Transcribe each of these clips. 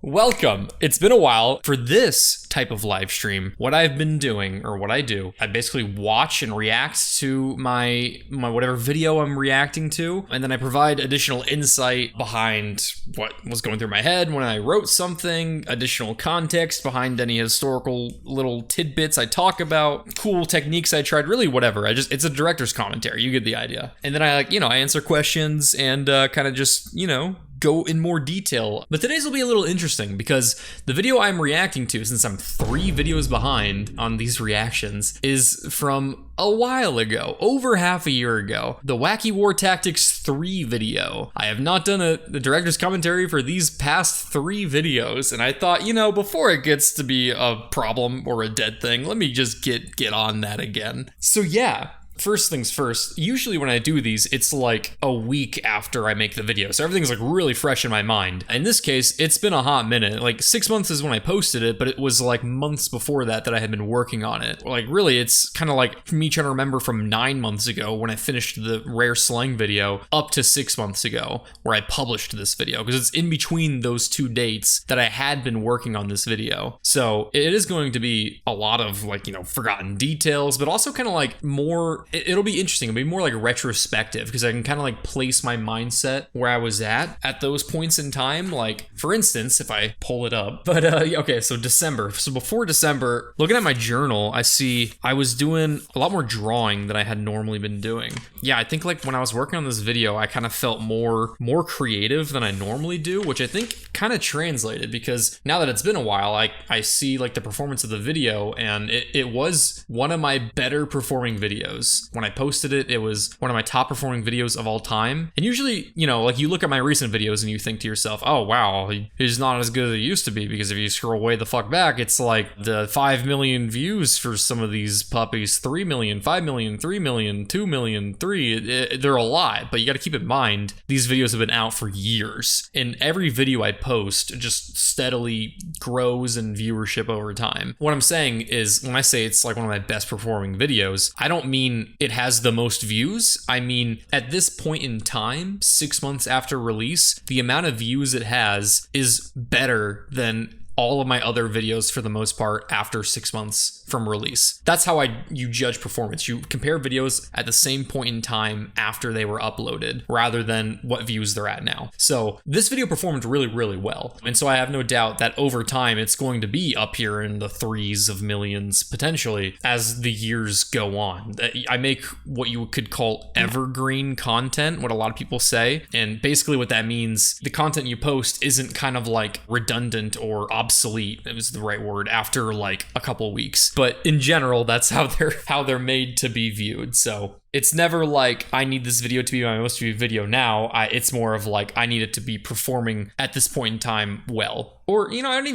Welcome. It's been a while. For this type of live stream, what I've been doing, or what I do, I basically watch and react to my whatever video I'm reacting to, and then I provide additional insight behind what was going through my head when I wrote something, additional context behind any historical little tidbits I talk about, cool techniques I tried, really whatever. It's a director's commentary. You get the idea. And then I I answer questions and kind of just, go in more detail. But today's will be a little interesting because the video I'm reacting to, since I'm 3 videos behind on these reactions, is from a while ago, over half a year ago, the Wacky War Tactics 3 video. I have not done the director's commentary for these past 3 videos, and I thought, before it gets to be a problem or a dead thing, let me just get on that again. So yeah. First things first, usually when I do these, it's like a week after I make the video, so everything's like really fresh in my mind. In this case, it's been a hot minute. Like 6 months is when I posted it, but it was like months before that I had been working on it. Like really, it's kind of like me trying to remember from 9 months ago when I finished the rare slang video up to 6 months ago where I published this video, because it's in between those 2 dates that I had been working on this video. So it is going to be a lot of forgotten details, but also kind of like more. It'll be interesting. It'll be more like retrospective because I can kind of like place my mindset where I was at those points in time. Like, for instance, if I pull it up, but okay, so December. So before December, looking at my journal, I see I was doing a lot more drawing than I had normally been doing. Yeah, I think like when I was working on this video, I kind of felt more creative than I normally do, which I think kind of translated because now that it's been a while, I see like the performance of the video, and it was one of my better performing videos. When I posted it, it was one of my top performing videos of all time. And usually, like you look at my recent videos and you think to yourself, oh wow, he's not as good as he used to be, because if you scroll way the fuck back, it's like the 5 million views for some of these puppies, 3 million, 5 million, 3 million, 2 million, 3. They're a lot, but you got to keep in mind, these videos have been out for years. And every video I post just steadily grows in viewership over time. What I'm saying is, when I say it's like one of my best performing videos, I don't mean it has the most views. I mean, at this point in time, 6 months after release, the amount of views it has is better than all of my other videos for the most part after 6 months from release. That's how you judge performance. You compare videos at the same point in time after they were uploaded rather than what views they're at now. So this video performed really, really well. And so I have no doubt that over time it's going to be up here in the 3s of millions potentially as the years go on. I make what you could call evergreen content, what a lot of people say. And basically what that means, the content you post isn't kind of like redundant or obsolete, it was the right word, after like a couple weeks. But in general, that's how they're made to be viewed. So it's never like I need this video to be my most viewed video now. It's more of like I need it to be performing at this point in time well. Or, I don't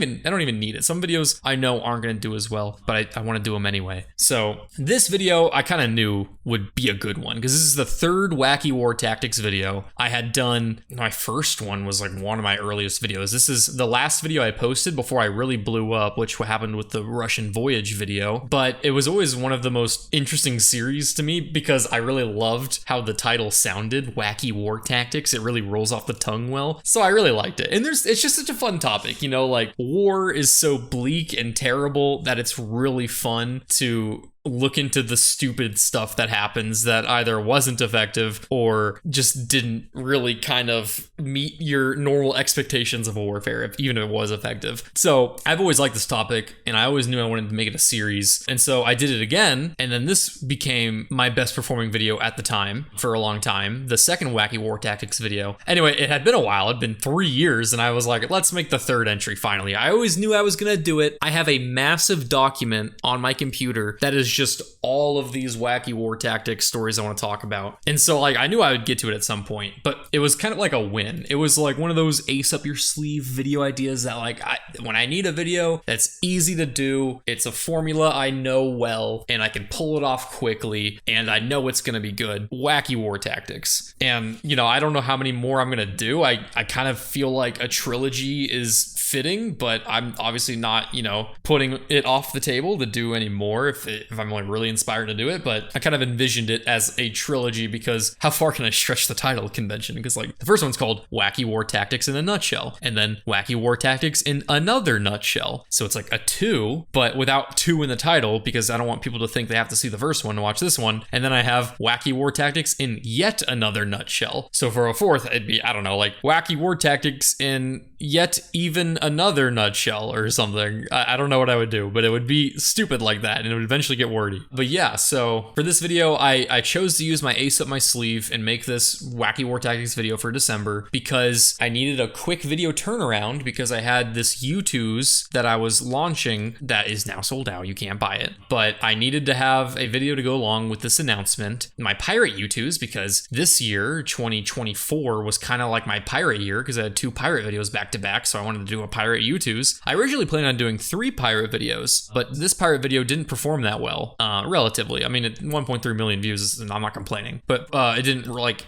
even need it. Some videos I know aren't going to do as well, but I want to do them anyway. So this video I kind of knew would be a good one because this is the 3rd Wacky War Tactics video I had done. My first one was like one of my earliest videos. This is the last video I posted before I really blew up, which happened with the Russian Voyage video. But it was always one of the most interesting series to me because I really loved how the title sounded, Wacky War Tactics. It really rolls off the tongue well. So I really liked it. And it's just such a fun topic. Like war is so bleak and terrible that it's really fun to look into the stupid stuff that happens that either wasn't effective or just didn't really kind of meet your normal expectations of warfare, even if it was effective. So I've always liked this topic and I always knew I wanted to make it a series. And so I did it again. And then this became my best performing video at the time for a long time, the second Wacky War Tactics video. Anyway, it had been a while. It'd been 3 years. And I was like, let's make the 3rd entry finally. I always knew I was going to do it. I have a massive document on my computer that is just all of these Wacky War Tactics stories I want to talk about. And so like I knew I would get to it at some point, but it was kind of like a win. It was like one of those ace up your sleeve video ideas that like when I need a video that's easy to do, it's a formula I know well and I can pull it off quickly and I know it's going to be good. Wacky War Tactics. And I don't know how many more I'm going to do. I kind of feel like a trilogy is fitting, but I'm obviously not, putting it off the table to do any more if if I'm like really inspired to do it, but I kind of envisioned it as a trilogy because how far can I stretch the title convention? Because like the first one's called Wacky War Tactics in a Nutshell, and then Wacky War Tactics in Another Nutshell. So it's like a 2, but without 2 in the title because I don't want people to think they have to see the first one to watch this one. And then I have Wacky War Tactics in Yet Another Nutshell. So for a fourth, it'd be, I don't know, like Wacky War Tactics in Yet Even Another Nutshell or something. I don't know what I would do, but it would be stupid like that and it would eventually get wordy. But yeah, so for this video, I chose to use my ace up my sleeve and make this Wacky War Tactics video for December because I needed a quick video turnaround because I had this Youtooz that I was launching that is now sold out. You can't buy it. But I needed to have a video to go along with this announcement. My pirate Youtooz, because this year, 2024, was kind of like my pirate year because I had 2 pirate videos back to back, so I wanted to do a pirate Youtooz. I originally planned on doing 3 pirate videos, but this pirate video didn't perform that well, relatively. I mean, 1.3 million views, and I'm not complaining, but it didn't like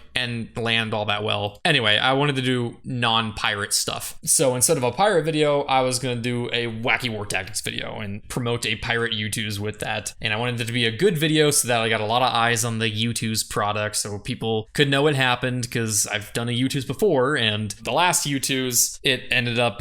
land all that well. Anyway, I wanted to do non-pirate stuff. So instead of a pirate video, I was going to do a Wacky War Tactics video and promote a pirate Youtooz with that. And I wanted it to be a good video so that I got a lot of eyes on the Youtooz product so people could know it happened because I've done a Youtooz before, and the last Youtooz, it ended up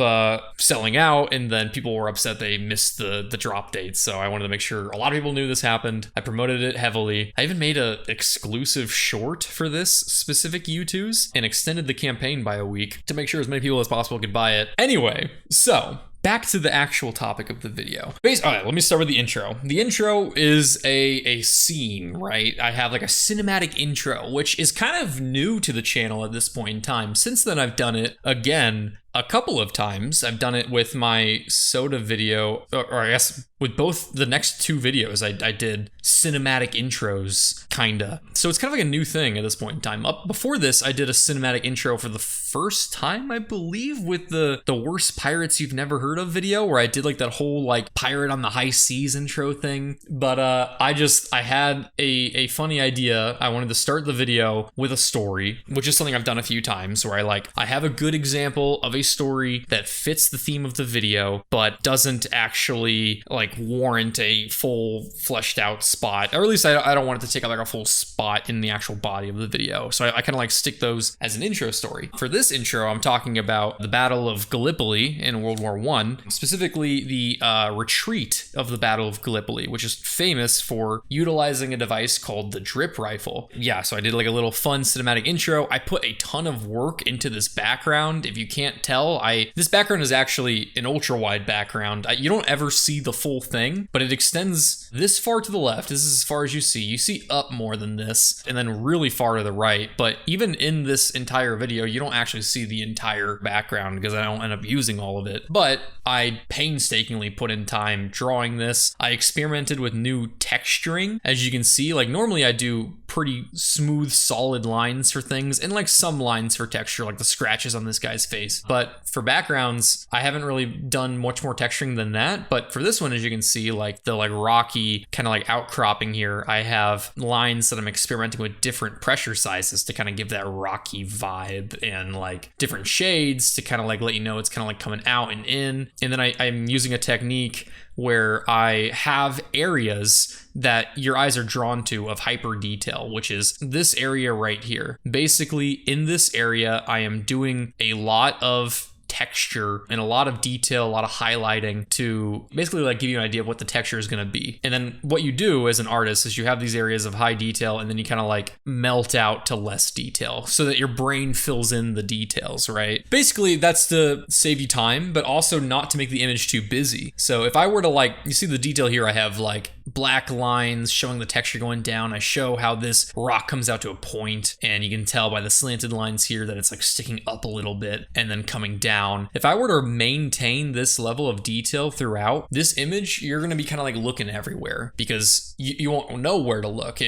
selling out, and then people were upset they missed the drop date. So I wanted to make sure a lot of people knew this happened. I promoted it heavily. I even made an exclusive short for this specific Youtooz and extended the campaign by a week to make sure as many people as possible could buy it. Anyway, so back to the actual topic of the video. All right, let me start with the intro. The intro is a scene, right? I have like a cinematic intro, which is kind of new to the channel at this point in time. Since then, I've done it again a couple of times. I've done it with my soda video, or I guess with both the next 2 videos, I did cinematic intros, kinda. So it's kind of like a new thing at this point in time. Up before this, I did a cinematic intro for the first time, I believe, with the worst pirates you've never heard of video, where I did like that whole like pirate on the high seas intro thing. But I had a funny idea. I wanted to start the video with a story, which is something I've done a few times, where I have a good example of a story that fits the theme of the video, but doesn't actually like warrant a full fleshed out spot, or at least I don't want it to take up like a full spot in the actual body of the video. So I kind of like stick those as an intro story. For this intro, I'm talking about the Battle of Gallipoli in World War I, specifically the retreat of the Battle of Gallipoli, which is famous for utilizing a device called the drip rifle. Yeah, so I did like a little fun cinematic intro. I put a ton of work into this background. If you can't tell, this background is actually an ultra wide background. You don't ever see the full thing, but it extends this far to the left. This is as far as you see. You see up more than this, and then really far to the right. But even in this entire video, you don't actually see the entire background because I don't end up using all of it. But I painstakingly put in time drawing this. I experimented with new texturing. As you can see, like normally I do pretty smooth, solid lines for things, and like some lines for texture, like the scratches on this guy's face. But for backgrounds, I haven't really done much more texturing than that. But for this one, as you can see, like the like rocky kind of like outcropping here, I have lines that I'm experimenting with different pressure sizes to kind of give that rocky vibe, and like different shades to kind of like let you know it's kind of like coming out and in. And then I'm using a technique where I have areas that your eyes are drawn to of hyper detail, which is this area right here. Basically, in this area, I am doing a lot of texture and a lot of detail, a lot of highlighting to basically like give you an idea of what the texture is going to be. And then what you do as an artist is you have these areas of high detail, and then you kind of like melt out to less detail so that your brain fills in the details, right? Basically, that's to save you time, but also not to make the image too busy. So if I were to like, you see the detail here, I have like black lines showing the texture going down. I show how this rock comes out to a point, and you can tell by the slanted lines here that it's like sticking up a little bit and then coming down. If I were to maintain this level of detail throughout this image, you're going to be kind of like looking everywhere because you won't know where to look.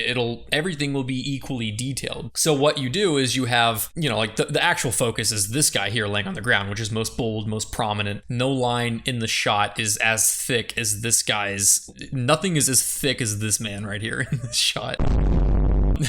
Everything will be equally detailed. So what you do is you have, you know, like the actual focus is this guy here laying on the ground, which is most bold, most prominent. No line in the shot is as thick as this guy's. Nothing is as thick as this man right here in this shot.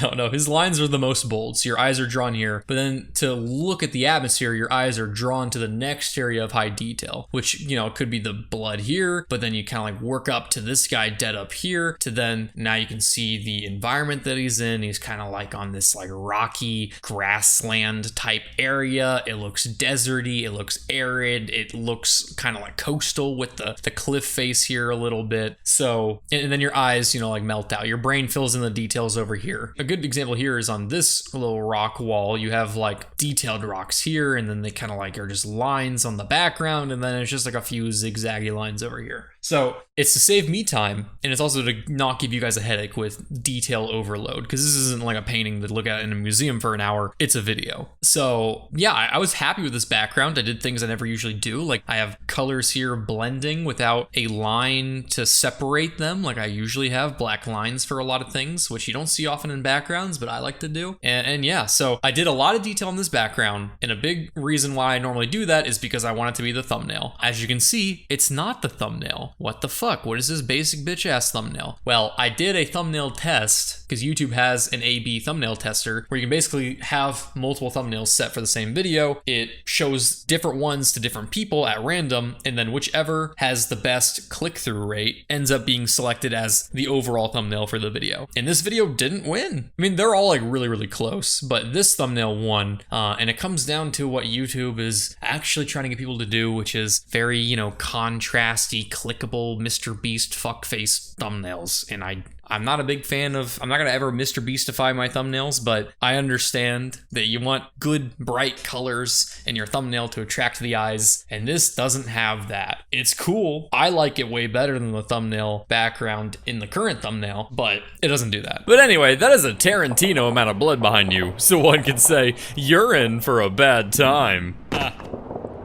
No, his lines are the most bold. So your eyes are drawn here, but then to look at the atmosphere, your eyes are drawn to the next area of high detail, which, you know, it could be the blood here, but then you kind of like work up to this guy dead up here to then now you can see the environment that he's in. He's kind of like on this like rocky grassland type area. It looks deserty. It looks arid. It looks kind of like coastal with the cliff face here a little bit. So, and then your eyes, you know, like melt out. Your brain fills in the details over here. A good example here is on this little rock wall. You have like detailed rocks here, and then they kind of like are just lines on the background, and then it's just like a few zigzaggy lines over here. So it's to save me time, and it's also to not give you guys a headache with detail overload, because this isn't like a painting to look at in a museum for an hour. It's a video. So yeah, I was happy with this background. I did things I never usually do. Like I have colors here blending without a line to separate them. Like I usually have black lines for a lot of things, which you don't see often in backgrounds, but I like to do. And yeah, so I did a lot of detail in this background, and a big reason why I normally do that is because I want it to be the thumbnail. As you can see, it's not the thumbnail. What the fuck? What is this basic bitch ass thumbnail? Well, I did a thumbnail test because YouTube has an A/B thumbnail tester where you can basically have multiple thumbnails set for the same video. It shows different ones to different people at random, and then whichever has the best click-through rate ends up being selected as the overall thumbnail for the video. And this video didn't win. I mean, they're all like really, really close, but this thumbnail won. And it comes down to what YouTube is actually trying to get people to do, which is very, you know, contrasty, clickable Mr. Beast fuckface thumbnails. And I'm not a big fan of, I'm not going to ever Mr. Beastify my thumbnails, but I understand that you want good, bright colors in your thumbnail to attract the eyes, and this doesn't have that. It's cool. I like it way better than the thumbnail background in the current thumbnail, but it doesn't do that. But anyway, that is a Tarantino amount of blood behind you, so one can say, you're in for a bad time.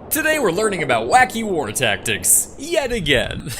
Today we're learning about Wacky War Tactics, yet again.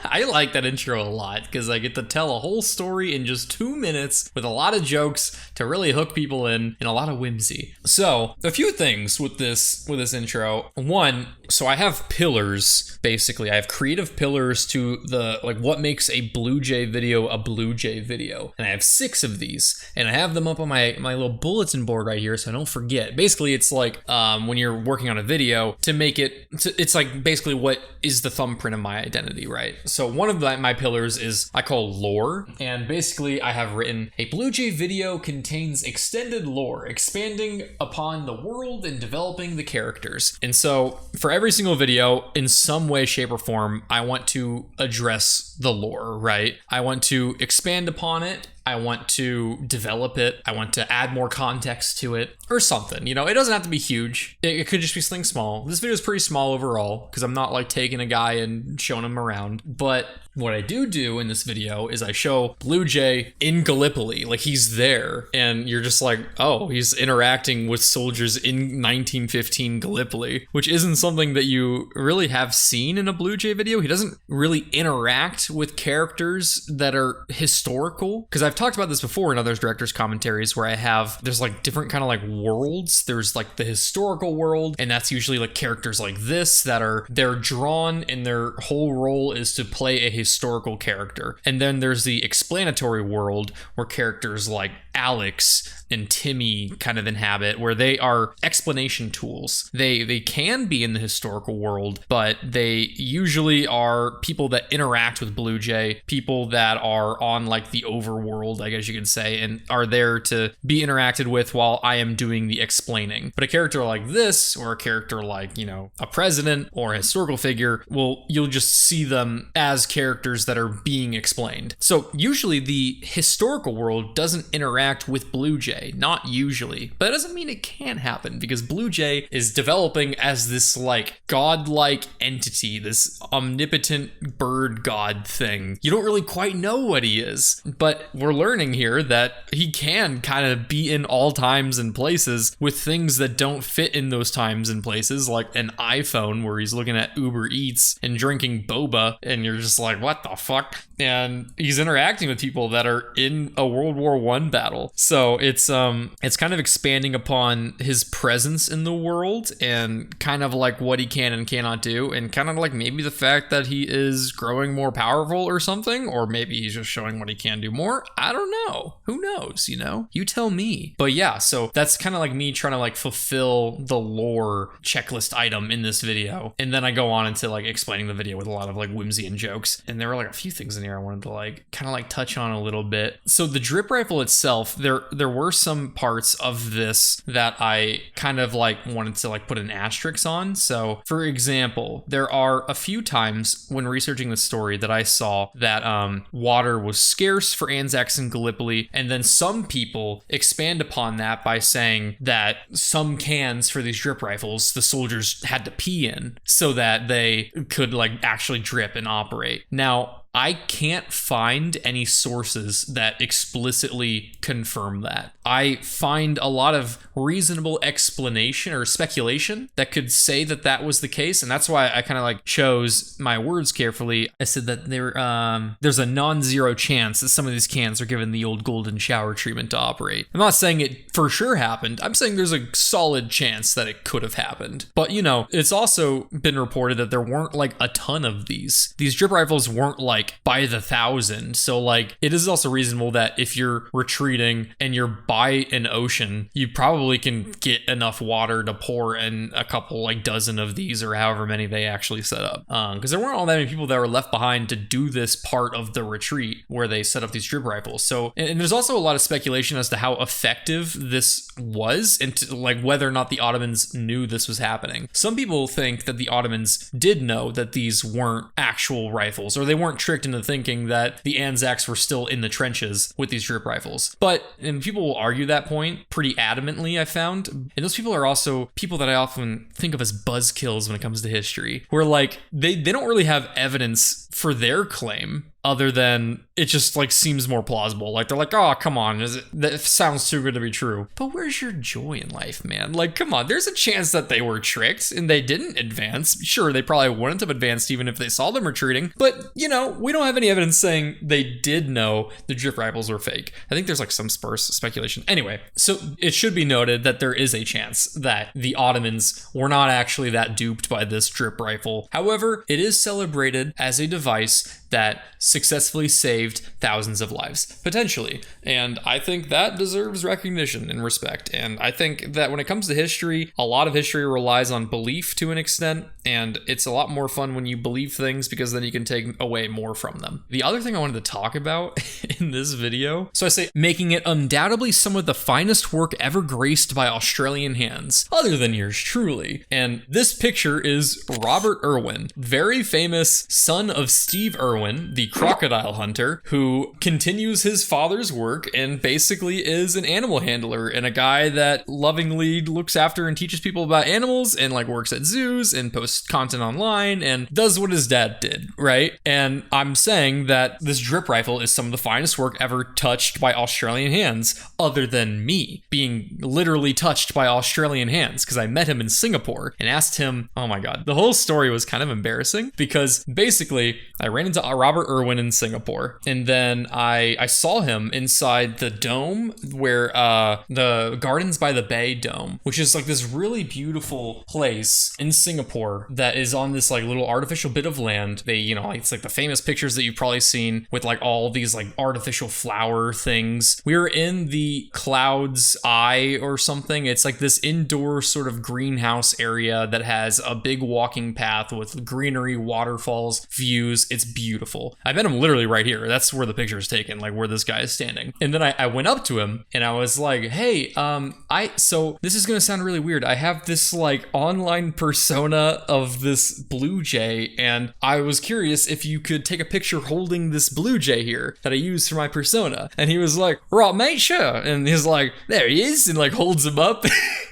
I like that intro a lot, because I get to tell a whole story in just 2 minutes with a lot of jokes to really hook people in and a lot of whimsy. So, a few things with this intro. One, so I have pillars, basically. I have creative pillars to the, like, what makes a BlueJay video a BlueJay video. And I have 6 of these, and I have them up on my little bulletin board right here so I don't forget. Basically, it's like when you're working on a video, to make it, it's like basically what is the thumbprint of my identity, right? So one of my pillars is I call lore, and basically I have written a BlueJay video contains extended lore, expanding upon the world and developing the characters. And so for every single video, in some way, shape, or form, I want to address the lore, right? I want to expand upon it. I want to develop it. I want to add more context to it or something. You know, it doesn't have to be huge. It could just be something small. This video is pretty small overall because I'm not like taking a guy and showing him around. But what I do in this video is I show BlueJay in Gallipoli, like he's there, and you're just like, oh, he's interacting with soldiers in 1915 Gallipoli, which isn't something that you really have seen in a BlueJay video. He doesn't really interact with characters that are historical, because I've talked about this before in other directors' commentaries where there's like different kind of like worlds. There's like the historical world, and that's usually like characters like this they're drawn and their whole role is to play a historical character. And then there's the explanatory world where characters like Alex and Timmy kind of inhabit, where they are explanation tools. They can be in the historical world, but they usually are people that interact with BlueJay, people that are on like the overworld, I guess you could say, and are there to be interacted with while I am doing the explaining. But a character like this, or a character like, you know, a president or a historical figure, well, you'll just see them as characters that are being explained. So usually the historical world doesn't interact with BlueJay. Not usually, but that doesn't mean it can't happen, because BlueJay is developing as this like godlike entity, this omnipotent bird god thing. You don't really quite know what he is, but we're learning here that he can kind of be in all times and places with things that don't fit in those times and places, like an iPhone where he's looking at Uber Eats and drinking boba, and you're just like, what the fuck? And he's interacting with people that are in a World War I battle. So it's kind of expanding upon his presence in the world and kind of like what he can and cannot do, and kind of like maybe the fact that he is growing more powerful or something, or maybe he's just showing what he can do more. I I don't know. Who knows, you know? You tell me. But yeah, so that's kind of like me trying to like fulfill the lore checklist item in this video. And then I go on into like explaining the video with a lot of like whimsy and jokes. And there were like a few things in here I wanted to like kind of like touch on a little bit. So the drip rifle itself, there were some parts of this that I kind of like wanted to like put an asterisk on. So for example, there are a few times when researching the story that I saw that water was scarce for Anzacs and Gallipoli, and then some people expand upon that by saying that some cans for these drip rifles the soldiers had to pee in so that they could like actually drip and operate. Now, I can't find any sources that explicitly confirm that. I find a lot of reasonable explanation or speculation that could say that that was the case, and that's why I kind of like chose my words carefully. I said that there's a non-zero chance that some of these cans are given the old golden shower treatment to operate. I'm not saying it for sure happened. I'm saying there's a solid chance that it could have happened. But you know, it's also been reported that there weren't like a ton of these. These drip rifles weren't like by the thousand. So like it is also reasonable that if you're retreating and you're by an ocean, you probably can get enough water to pour in a couple like dozen of these or however many they actually set up. Because there weren't all that many people that were left behind to do this part of the retreat where they set up these drip rifles. So and there's also a lot of speculation as to how effective this was and to, like whether or not the Ottomans knew this was happening. Some people think that the Ottomans did know that these weren't actual rifles, or they weren't tricked into thinking that the Anzacs were still in the trenches with these drip rifles. And people will argue that point pretty adamantly, I found. And those people are also people that I often think of as buzzkills when it comes to history, where like they don't really have evidence for their claim other than it just like seems more plausible. Like they're like, oh, come on, that sounds too good to be true. But where's your joy in life, man? Like, come on, there's a chance that they were tricked and they didn't advance. Sure, they probably wouldn't have advanced even if they saw them retreating. But, you know, we don't have any evidence saying they did know the drip rifles were fake. I think there's like some sparse speculation. Anyway, so it should be noted that there is a chance that the Ottomans were not actually that duped by this drip rifle. However, it is celebrated as a device that successfully saved thousands of lives, potentially. And I think that deserves recognition and respect. And I think that when it comes to history, a lot of history relies on belief to an extent, and it's a lot more fun when you believe things because then you can take away more from them. The other thing I wanted to talk about in this video, so I say making it undoubtedly some of the finest work ever graced by Australian hands, other than yours truly. And this picture is Robert Irwin, very famous son of Steve Irwin, the crocodile hunter, who continues his father's work and basically is an animal handler and a guy that lovingly looks after and teaches people about animals and like works at zoos and posts content online and does what his dad did, right? And I'm saying that this drip rifle is some of the finest work ever touched by Australian hands, other than me being literally touched by Australian hands, because I met him in Singapore and asked him, oh my god, the whole story was kind of embarrassing because basically I ran into Robert Irwin in Singapore, and then I saw him inside the dome where the Gardens by the Bay dome, which is like this really beautiful place in Singapore that is on this like little artificial bit of land. They, you know, it's like the famous pictures that you've probably seen with like all these like artificial flower things. We were in the Cloud's Eye or something. It's like this indoor sort of greenhouse area that has a big walking path with greenery, waterfalls, views. It's beautiful. I met him literally right here. That's where the picture is taken, like where this guy is standing. And then I went up to him and I was like, hey, so this is gonna sound really weird. I have this like online persona of this BlueJay, and I was curious if you could take a picture holding this BlueJay here that I use for my persona. And he was like, right, mate, sure. And he's like, there he is, and like holds him up.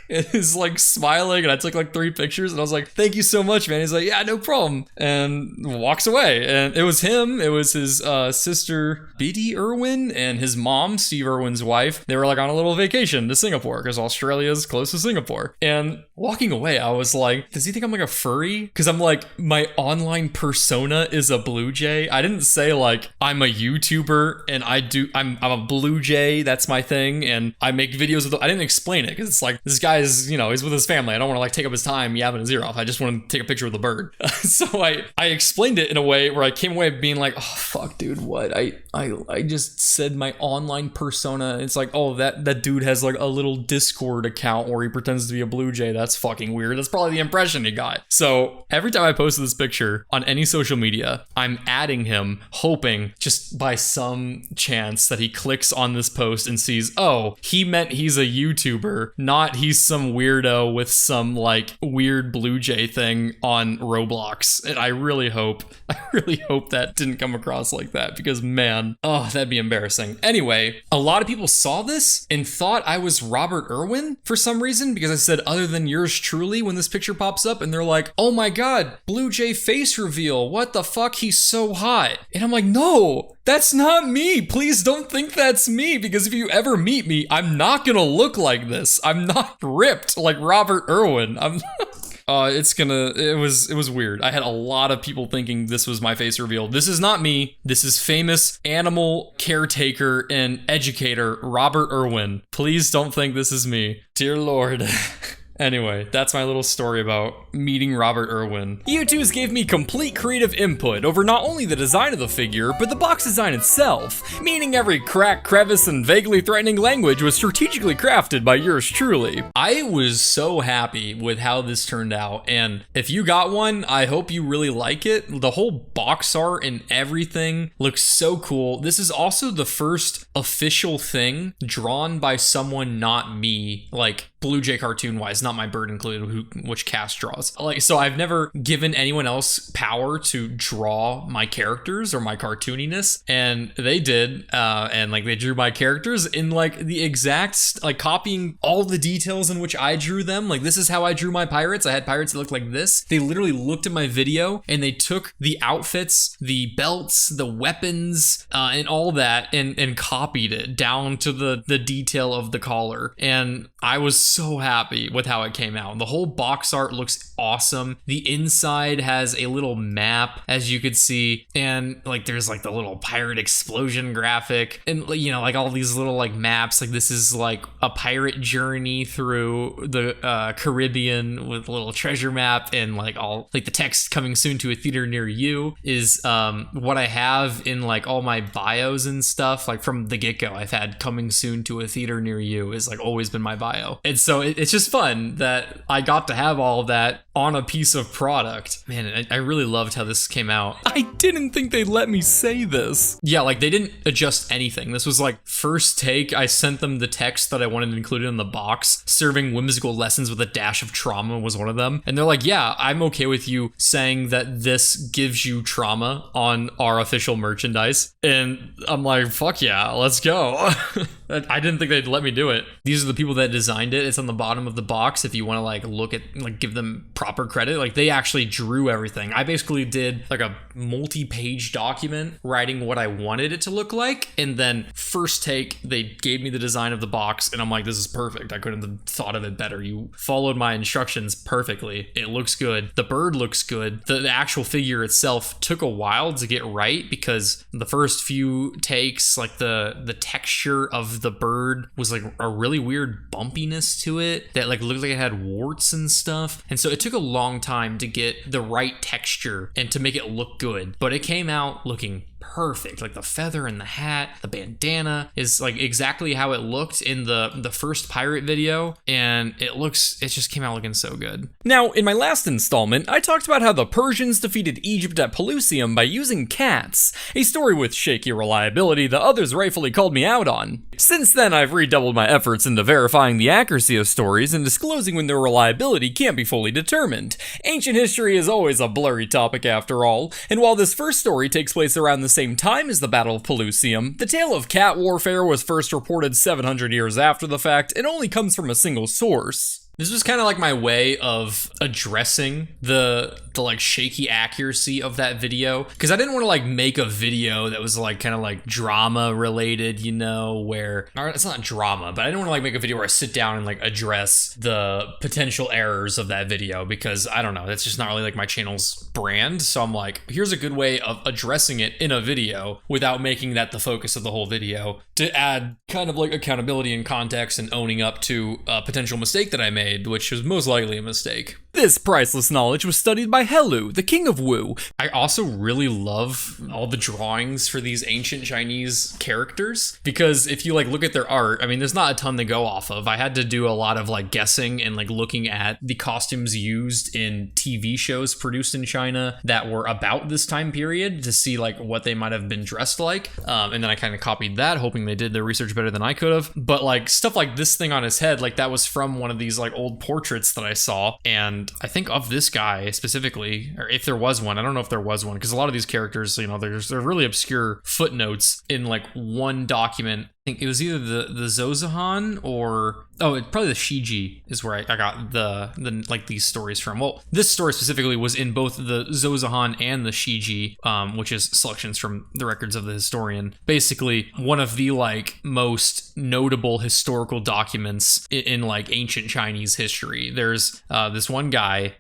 And he's like smiling, and I took like 3 pictures, and I was like, thank you so much, man. He's like, yeah, no problem, and walks away. And it was him, it was his sister Biddy Irwin and his mom, Steve Irwin's wife. They were like on a little vacation to Singapore because Australia's close to Singapore. And walking away, I was like, does he think I'm like a furry? Because I'm like, my online persona is a BlueJay. I didn't say like I'm a YouTuber and I'm a BlueJay, that's my thing, and I make videos with I didn't explain it because it's like, this guy guy's, you know, he's with his family. I don't want to like take up his time yapping his ear off. I just want to take a picture of the bird. So I explained it in a way where I came away being like, oh fuck, dude, what? I just said my online persona. It's like, oh, that dude has like a little Discord account where he pretends to be a BlueJay. That's fucking weird. That's probably the impression he got. So every time I posted this picture on any social media, I'm adding him, hoping just by some chance that he clicks on this post and sees, oh, he meant he's a YouTuber, not he's some weirdo with some like weird BlueJay thing on Roblox. And I really hope that didn't come across like that, because man, oh, that'd be embarrassing. Anyway, a lot of people saw this and thought I was Robert Irwin for some reason, because I said other than yours truly when this picture pops up, and they're like, oh my god, BlueJay face reveal, what the fuck, he's so hot. And I'm like, no, that's not me. Please don't think that's me, because if you ever meet me, I'm not gonna look like this. I'm not ripped like Robert Irwin. It was weird. I had a lot of people thinking this was my face reveal. This is not me. This is famous animal caretaker and educator Robert Irwin. Please don't think this is me. Dear Lord. Anyway, that's my little story about meeting Robert Irwin. Youtooz gave me complete creative input over not only the design of the figure, but the box design itself, meaning every crack, crevice, and vaguely threatening language was strategically crafted by yours truly. I was so happy with how this turned out, and if you got one, I hope you really like it. The whole box art and everything looks so cool. This is also the first official thing drawn by someone not me, like BlueJay cartoon wise, not my bird included, which Cass draws. Like, so I've never given anyone else power to draw my characters or my cartooniness, and they did, and like they drew my characters in like the exact, like copying all the details in which I drew them. Like, this is how I drew my pirates. I had pirates that looked like this. They literally looked at my video and they took the outfits, the belts, the weapons, and all that, and copied it down to the detail of the collar. And I was so happy with how it came out. The whole box art looks awesome. The inside has a little map, as you could see, and like there's like the little pirate explosion graphic, and you know, like all these little like maps. Like, this is like a pirate journey through the Caribbean with a little treasure map, and like all like the text coming soon to a theater near you is what I have in like all my bios and stuff. Like from the get-go, I've had coming soon to a theater near you is like always been my bio. And so it's just fun that I got to have all of that on a piece of product. Man, I really loved how this came out. I didn't think they'd let me say this. Yeah, like they didn't adjust anything. This was like first take. I sent them the text that I wanted included in the box. Serving whimsical lessons with a dash of trauma was one of them. And they're like, yeah, I'm okay with you saying that this gives you trauma on our official merchandise. And I'm like, fuck yeah, let's go. I didn't think they'd let me do it. These are the people that designed it. It's on the bottom of the box if you want to like look at, like give them proper credit. Like they actually drew everything. I basically did like a multi-page document writing what I wanted it to look like, and then first take they gave me the design of the box, and I'm like, this is perfect. I couldn't have thought of it better. You followed my instructions perfectly. It looks good. The bird looks good. The actual figure itself took a while to get right, because the first few takes, like the texture of the bird was like a really weird bumpiness to it that like looked like it had warts and stuff, and so it took a long time to get the right texture and to make it look good, but it came out looking perfect. Like the feather and the hat, the bandana is like exactly how it looked in the first pirate video, and it just came out looking so good. Now, in my last installment, I talked about how the Persians defeated Egypt at Pelusium by using cats, a story with shaky reliability that others rightfully called me out on. Since then, I've redoubled my efforts into verifying the accuracy of stories and disclosing when their reliability can't be fully determined. Ancient history is always a blurry topic after all, and while this first story takes place around the same time as the Battle of Pelusium, the tale of cat warfare was first reported 700 years after the fact and only comes from a single source. This was kind of like my way of addressing the like shaky accuracy of that video, because I didn't want to like make a video that was like kind of like drama related, you know, where, or it's not drama, but I didn't want to like make a video where I sit down and like address the potential errors of that video, because I don't know, that's just not really like my channel's brand. So I'm like, here's a good way of addressing it in a video without making that the focus of the whole video, to add kind of like accountability and context and owning up to a potential mistake that I made. made, which was most likely a mistake. This priceless knowledge was studied by Helu, the king of Wu. I also really love all the drawings for these ancient Chinese characters, because if you like look at their art, I mean, there's not a ton to go off of. I had to do a lot of like guessing and like looking at the costumes used in TV shows produced in China that were about this time period to see like what they might have been dressed like. And then I kind of copied that, hoping they did their research better than I could have. But like stuff like this thing on his head, like that was from one of these like old portraits that I saw. And I think of this guy specifically, or if there was one, I don't know if there was one, because a lot of these characters, you know, there's really obscure footnotes in like one document. I think it was either the Zozahan or probably the Shiji is where I got the like these stories from. Well, this story specifically was in both the Zozahan and the Shiji, which is selections from the records of the historian. Basically, one of the like most notable historical documents in like ancient Chinese history. There's this one guy,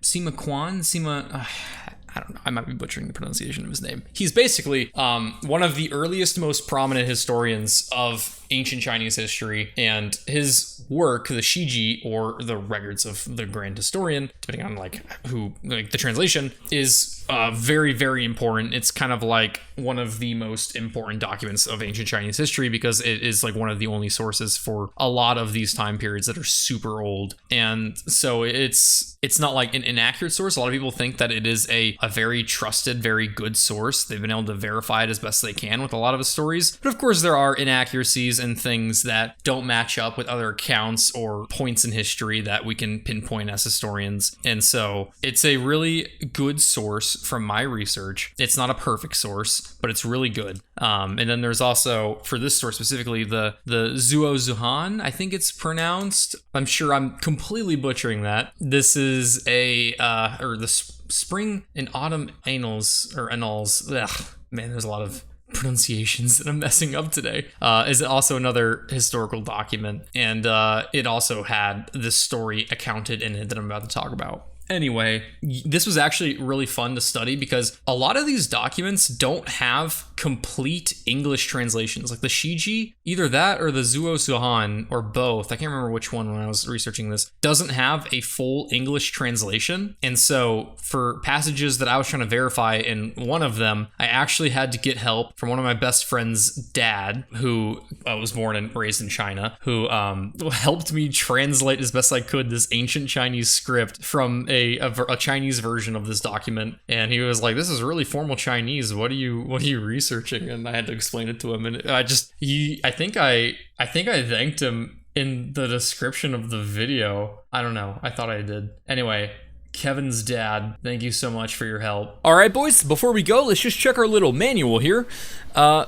I don't know, I might be butchering the pronunciation of his name. He's basically one of the earliest, most prominent historians of ancient Chinese history, and his work, the Shiji, or the records of the Grand Historian, depending on like who, like the translation, is very, very important. It's kind of like one of the most important documents of ancient Chinese history because it is like one of the only sources for a lot of these time periods that are super old. And so it's not like an inaccurate source. A lot of people think that it is a very trusted, very good source. They've been able to verify it as best they can with a lot of his stories. But of course, there are inaccuracies and things that don't match up with other accounts or points in history that we can pinpoint as historians. And so it's a really good source from my research. It's not a perfect source, but it's really good. And then there's also, for this source specifically, the Zhuan, I think it's pronounced. I'm sure I'm completely butchering that. This is the spring and autumn annals. Ugh, man, there's a lot of pronunciations that I'm messing up today. Is also another historical document, and it also had this story accounted in it that I'm about to talk about. Anyway, this was actually really fun to study because a lot of these documents don't have complete English translations. Like the Shiji, either that or the Zhuan, or both, I can't remember which one when I was researching this, doesn't have a full English translation. And so for passages that I was trying to verify in one of them, I actually had to get help from one of my best friend's dad, who was born and raised in China, who helped me translate as best I could this ancient Chinese script from a Chinese version of this document. And he was like, this is really formal Chinese, what are you researching? And I had to explain it to him, and I think I thanked him in the description of the video. I don't know, I thought I did. Anyway, Kevin's dad, thank you so much for your help. All right, boys, before we go, let's just check our little manual here.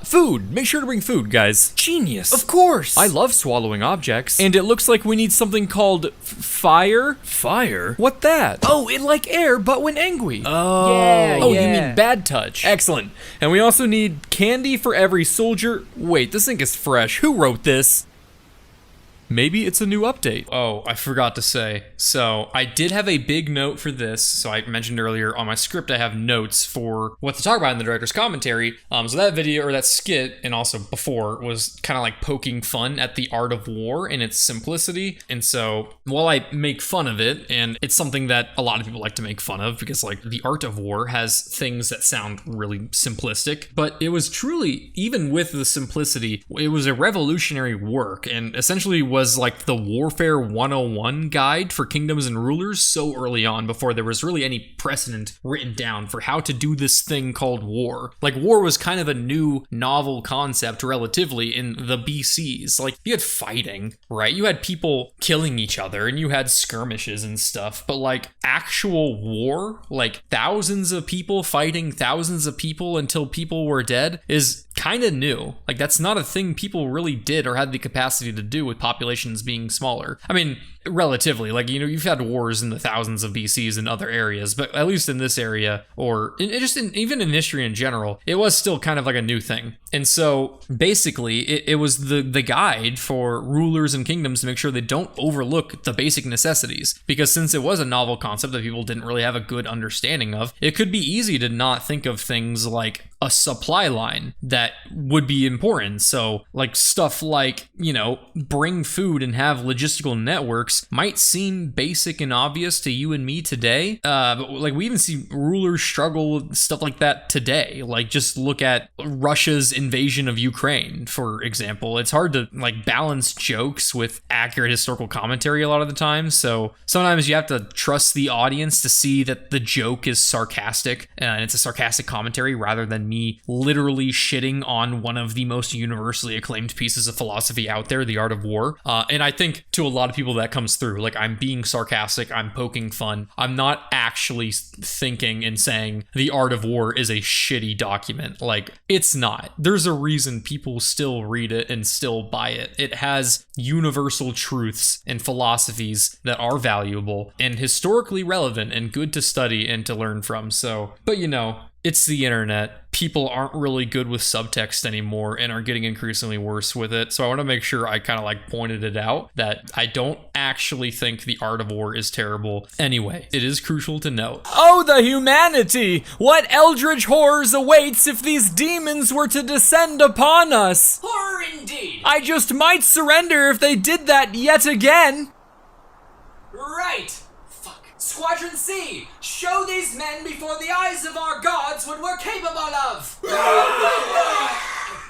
Food. Make sure to bring food, guys. Genius. Of course. I love swallowing objects. And it looks like we need something called fire. Fire? What that? Oh, it like air, but when angry. Oh. Yeah, oh, you mean bad touch. Excellent. And we also need candy for every soldier. Wait, this ink is fresh. Who wrote this? Maybe it's a new update. Oh, I forgot to say. So I did have a big note for this. So I mentioned earlier on my script, I have notes for what to talk about in the director's commentary. So that video, or that skit, and also before, was kind of like poking fun at the art of war and its simplicity. And so while I make fun of it, and it's something that a lot of people like to make fun of because like the art of war has things that sound really simplistic, but it was truly, even with the simplicity, it was a revolutionary work and essentially was like the Warfare 101 guide for kingdoms and rulers so early on before there was really any precedent written down for how to do this thing called war. Like war was kind of a new novel concept relatively in the BCs. Like you had fighting, right? You had people killing each other and you had skirmishes and stuff, but like actual war, like thousands of people fighting thousands of people until people were dead, is kind of new. Like that's not a thing people really did or had the capacity to do with populations being smaller. I mean, relatively, like, you know, you've had wars in the thousands of BCs in other areas, but at least in this area, or even in history in general, it was still kind of like a new thing. And so basically it was the guide for rulers and kingdoms to make sure they don't overlook the basic necessities, because since it was a novel concept that people didn't really have a good understanding of, it could be easy to not think of things like a supply line that would be important. So like stuff like, bring food and have logistical networks might seem basic and obvious to you and me today. But like we even see rulers struggle with stuff like that today. Like just look at Russia's invasion of Ukraine, for example. It's hard to like balance jokes with accurate historical commentary a lot of the time. So sometimes you have to trust the audience to see that the joke is sarcastic and it's a sarcastic commentary rather than me literally shitting on one of the most universally acclaimed pieces of philosophy out there, The Art of War. And I think to a lot of people that comes through. Like I'm being sarcastic, I'm poking fun. I'm not actually thinking and saying The Art of War is a shitty document. Like it's not. There's a reason people still read it and still buy it. It has universal truths and philosophies that are valuable and historically relevant and good to study and to learn from. So, but it's the internet. People aren't really good with subtext anymore and are getting increasingly worse with it. So I want to make sure I kind of like pointed it out that I don't actually think The Art of War is terrible. Anyway, it is crucial to note. Oh, the humanity! What eldritch horrors awaits if these demons were to descend upon us? Horror indeed! I just might surrender if they did that yet again. Right! Squadron C, show these men before the eyes of our gods what we're capable of!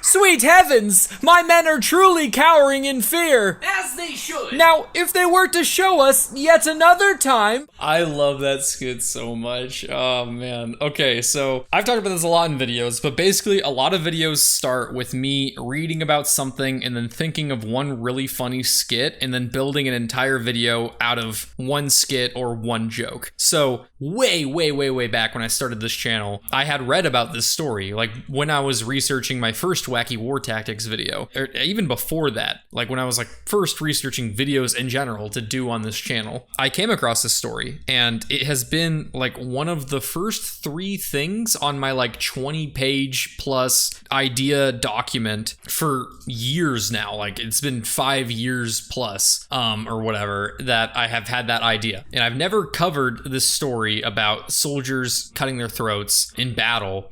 Sweet heavens! My men are truly cowering in fear! As they should! Now, if they were to show us yet another time... I love that skit so much. Oh, man. Okay, so I've talked about this a lot in videos, but basically a lot of videos start with me reading about something and then thinking of one really funny skit and then building an entire video out of one skit or one joke. So way back when I started this channel, I had read about this story. Like when I was researching my first Wacky War Tactics video, or even before that, like when I was like first researching videos in general to do on this channel, I came across this story and it has been like one of the first 3 things on my like 20-page plus idea document for years now. Like it's been 5 years plus or whatever that I have had that idea. And I've never covered this story about soldiers cutting their throats in battle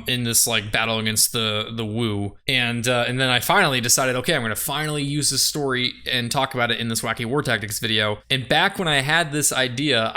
in this like battle against the Wu. And then I finally decided, okay, I'm going to finally use this story and talk about it in this Wacky War Tactics video. And back when I had this idea,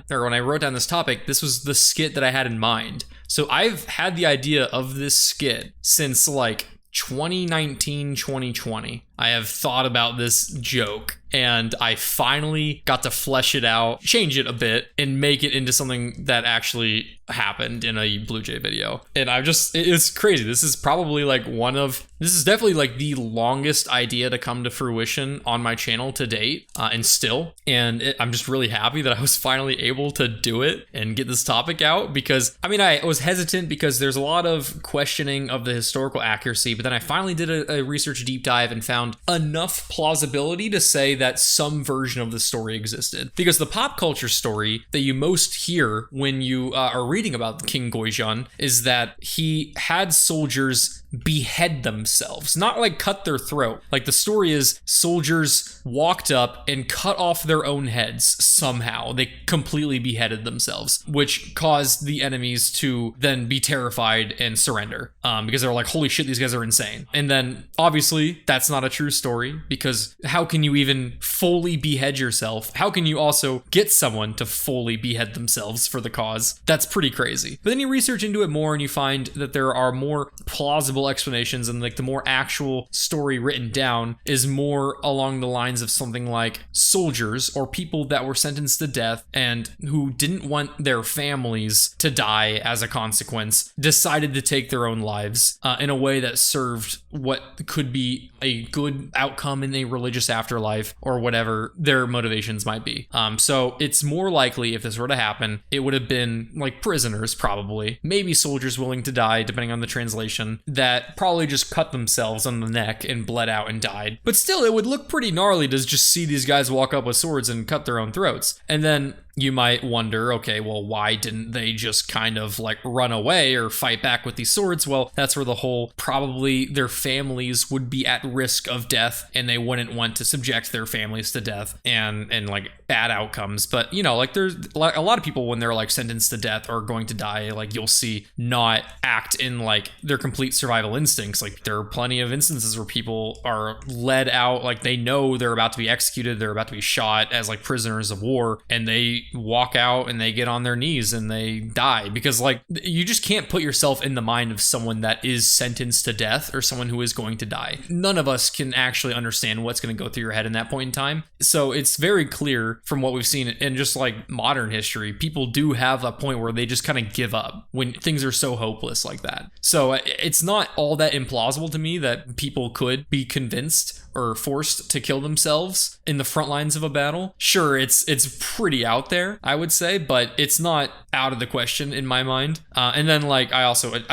when I wrote down this topic, this was the skit that I had in mind. So I've had the idea of this skit since like 2019, 2020. I have thought about this joke and I finally got to flesh it out, change it a bit, and make it into something that actually happened in a BlueJay video. And it's crazy. This is probably like this is definitely like the longest idea to come to fruition on my channel to date, and still. And I'm just really happy that I was finally able to do it and get this topic out because, I was hesitant because there's a lot of questioning of the historical accuracy, but then I finally did a research deep dive and found enough plausibility to say that some version of the story existed. Because the pop culture story that you most hear when you are reading about King Goizhan is that he had soldiers behead themselves, not like cut their throat. Like the story is soldiers walked up and cut off their own heads somehow. They completely beheaded themselves, which caused the enemies to then be terrified and surrender because they were like, holy shit, these guys are insane. And then obviously that's not a true story because how can you even fully behead yourself? How can you also get someone to fully behead themselves for the cause? That's pretty crazy. But then you research into it more and you find that there are more plausible explanations, and like the more actual story written down is more along the lines of something like soldiers or people that were sentenced to death and who didn't want their families to die as a consequence decided to take their own lives in a way that served what could be a good outcome in a religious afterlife or whatever their motivations might be. So it's more likely if this were to happen, it would have been like prisoners probably, maybe soldiers willing to die depending on the translation, that probably just cut themselves on the neck and bled out and died. But still, it would look pretty gnarly to just see these guys walk up with swords and cut their own throats. And then you might wonder, okay, well, why didn't they just kind of like run away or fight back with these swords? Well, that's where the whole probably their families would be at risk of death and they wouldn't want to subject their families to death and like bad outcomes, but you know, like there's like a lot of people when they're like sentenced to death or going to die, like you'll see not act in like their complete survival instincts. Like there are plenty of instances where people are led out, like they know they're about to be executed, they're about to be shot as like prisoners of war, and they walk out and they get on their knees and they die, because like you just can't put yourself in the mind of someone that is sentenced to death or someone who is going to die. None of us can actually understand what's going to go through your head in that point in time. So it's very clear from what we've seen in just like modern history, people do have a point where they just kind of give up when things are so hopeless like that. So it's not all that implausible to me that people could be convinced or forced to kill themselves in the front lines of a battle. Sure, it's pretty out there, I would say, but it's not out of the question in my mind. And then like I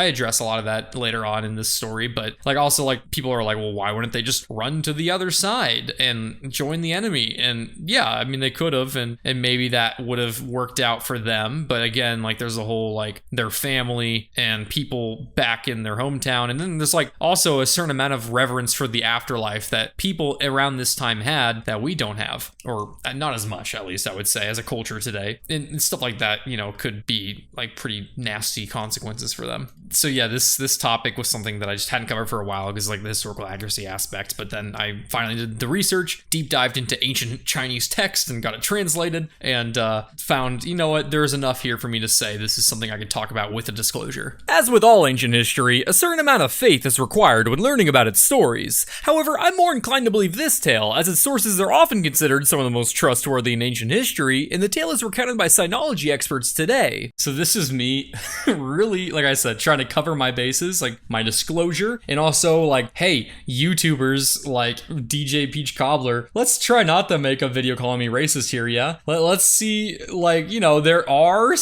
address a lot of that later on in this story, but like also like people are like, well, why wouldn't they just run to the other side and join the enemy? And yeah, I mean they could have, and maybe that would have worked out for them. But again, like there's a whole like their family and people back in their hometown, and then there's like also a certain amount of reverence for the afterlife that people around this time had that we don't have, or not as much, at least I would say, as a culture today. And stuff like that, you know, could be like pretty nasty consequences for them. So yeah, this topic was something that I just hadn't covered for a while because like the historical accuracy aspect, but then I finally did the research, deep dived into ancient Chinese text and got it translated, and found, you know what, there's enough here for me to say this is something I could talk about with a disclosure. As with all ancient history, a certain amount of faith is required when learning about its stories. However, I'm more inclined to believe this tale, as its sources are often considered some of the most trustworthy in ancient history, and the tale is recounted by Sinology experts today. So this is me really, like I said, trying to cover my bases, like my disclosure, and also like, hey, YouTubers like DJ Peach Cobbler, let's try not to make a video calling me racist here, yeah? Let's see, like, you know, there are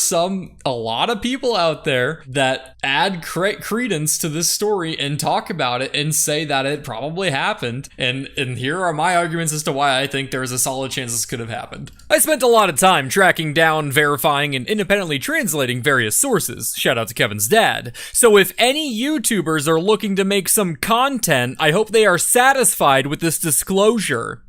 a lot of people out there that add credence to this story and talk about it and say that it probably happened, and here are my arguments as to why I think there's a solid chance this could have happened. I spent a lot of time tracking down, verifying, and independently translating various sources. Shout out to Kevin's dad. So if any YouTubers are looking to make some content, I hope they are satisfied with this disclosure.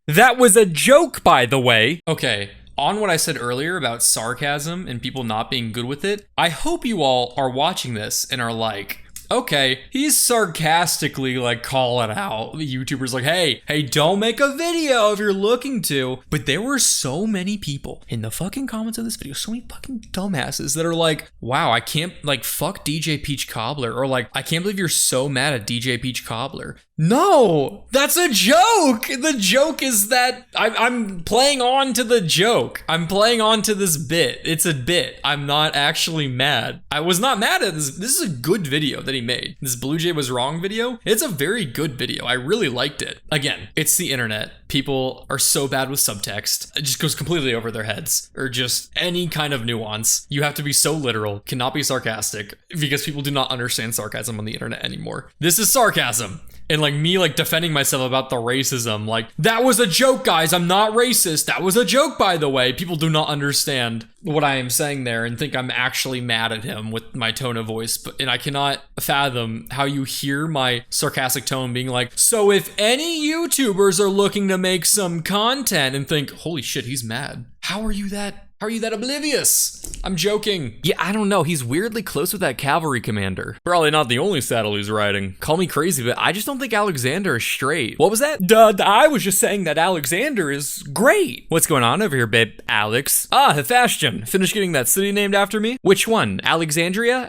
That was a joke, by the way. Okay. On what I said earlier about sarcasm and people not being good with it, I hope you all are watching this and are like, okay, he's sarcastically like calling out the YouTubers like, hey, don't make a video if you're looking to. But there were so many people in the fucking comments of this video, so many fucking dumbasses that are like, wow, I can't, like, fuck DJ Peach Cobbler, or like, I can't believe you're so mad at DJ Peach Cobbler. No, that's a joke. The joke is that I'm playing on to the joke. I'm playing on to this bit. It's a bit. I'm not actually mad. I was not mad at this. This is a good video that he made. This BlueJay Was Wrong video. It's a very good video. I really liked it. Again, it's the internet. People are so bad with subtext. It just goes completely over their heads, or just any kind of nuance. You have to be so literal, cannot be sarcastic, because people do not understand sarcasm on the internet anymore. This is sarcasm. And like me like defending myself about the racism, like, that was a joke, guys, I'm not racist, that was a joke, by the way. People do not understand what I am saying there and think I'm actually mad at him with my tone of voice, and I cannot fathom how you hear my sarcastic tone being like, so if any YouTubers are looking to make some content, and think, holy shit, he's mad. How are you that oblivious? I'm joking. Yeah, I don't know. He's weirdly close with that cavalry commander. Probably not the only saddle he's riding. Call me crazy, but I just don't think Alexander is straight. What was that? I was just saying that Alexander is great. What's going on over here, babe? Alex? Ah, Hephaestion. Finished getting that city named after me? Which one? Alexandria,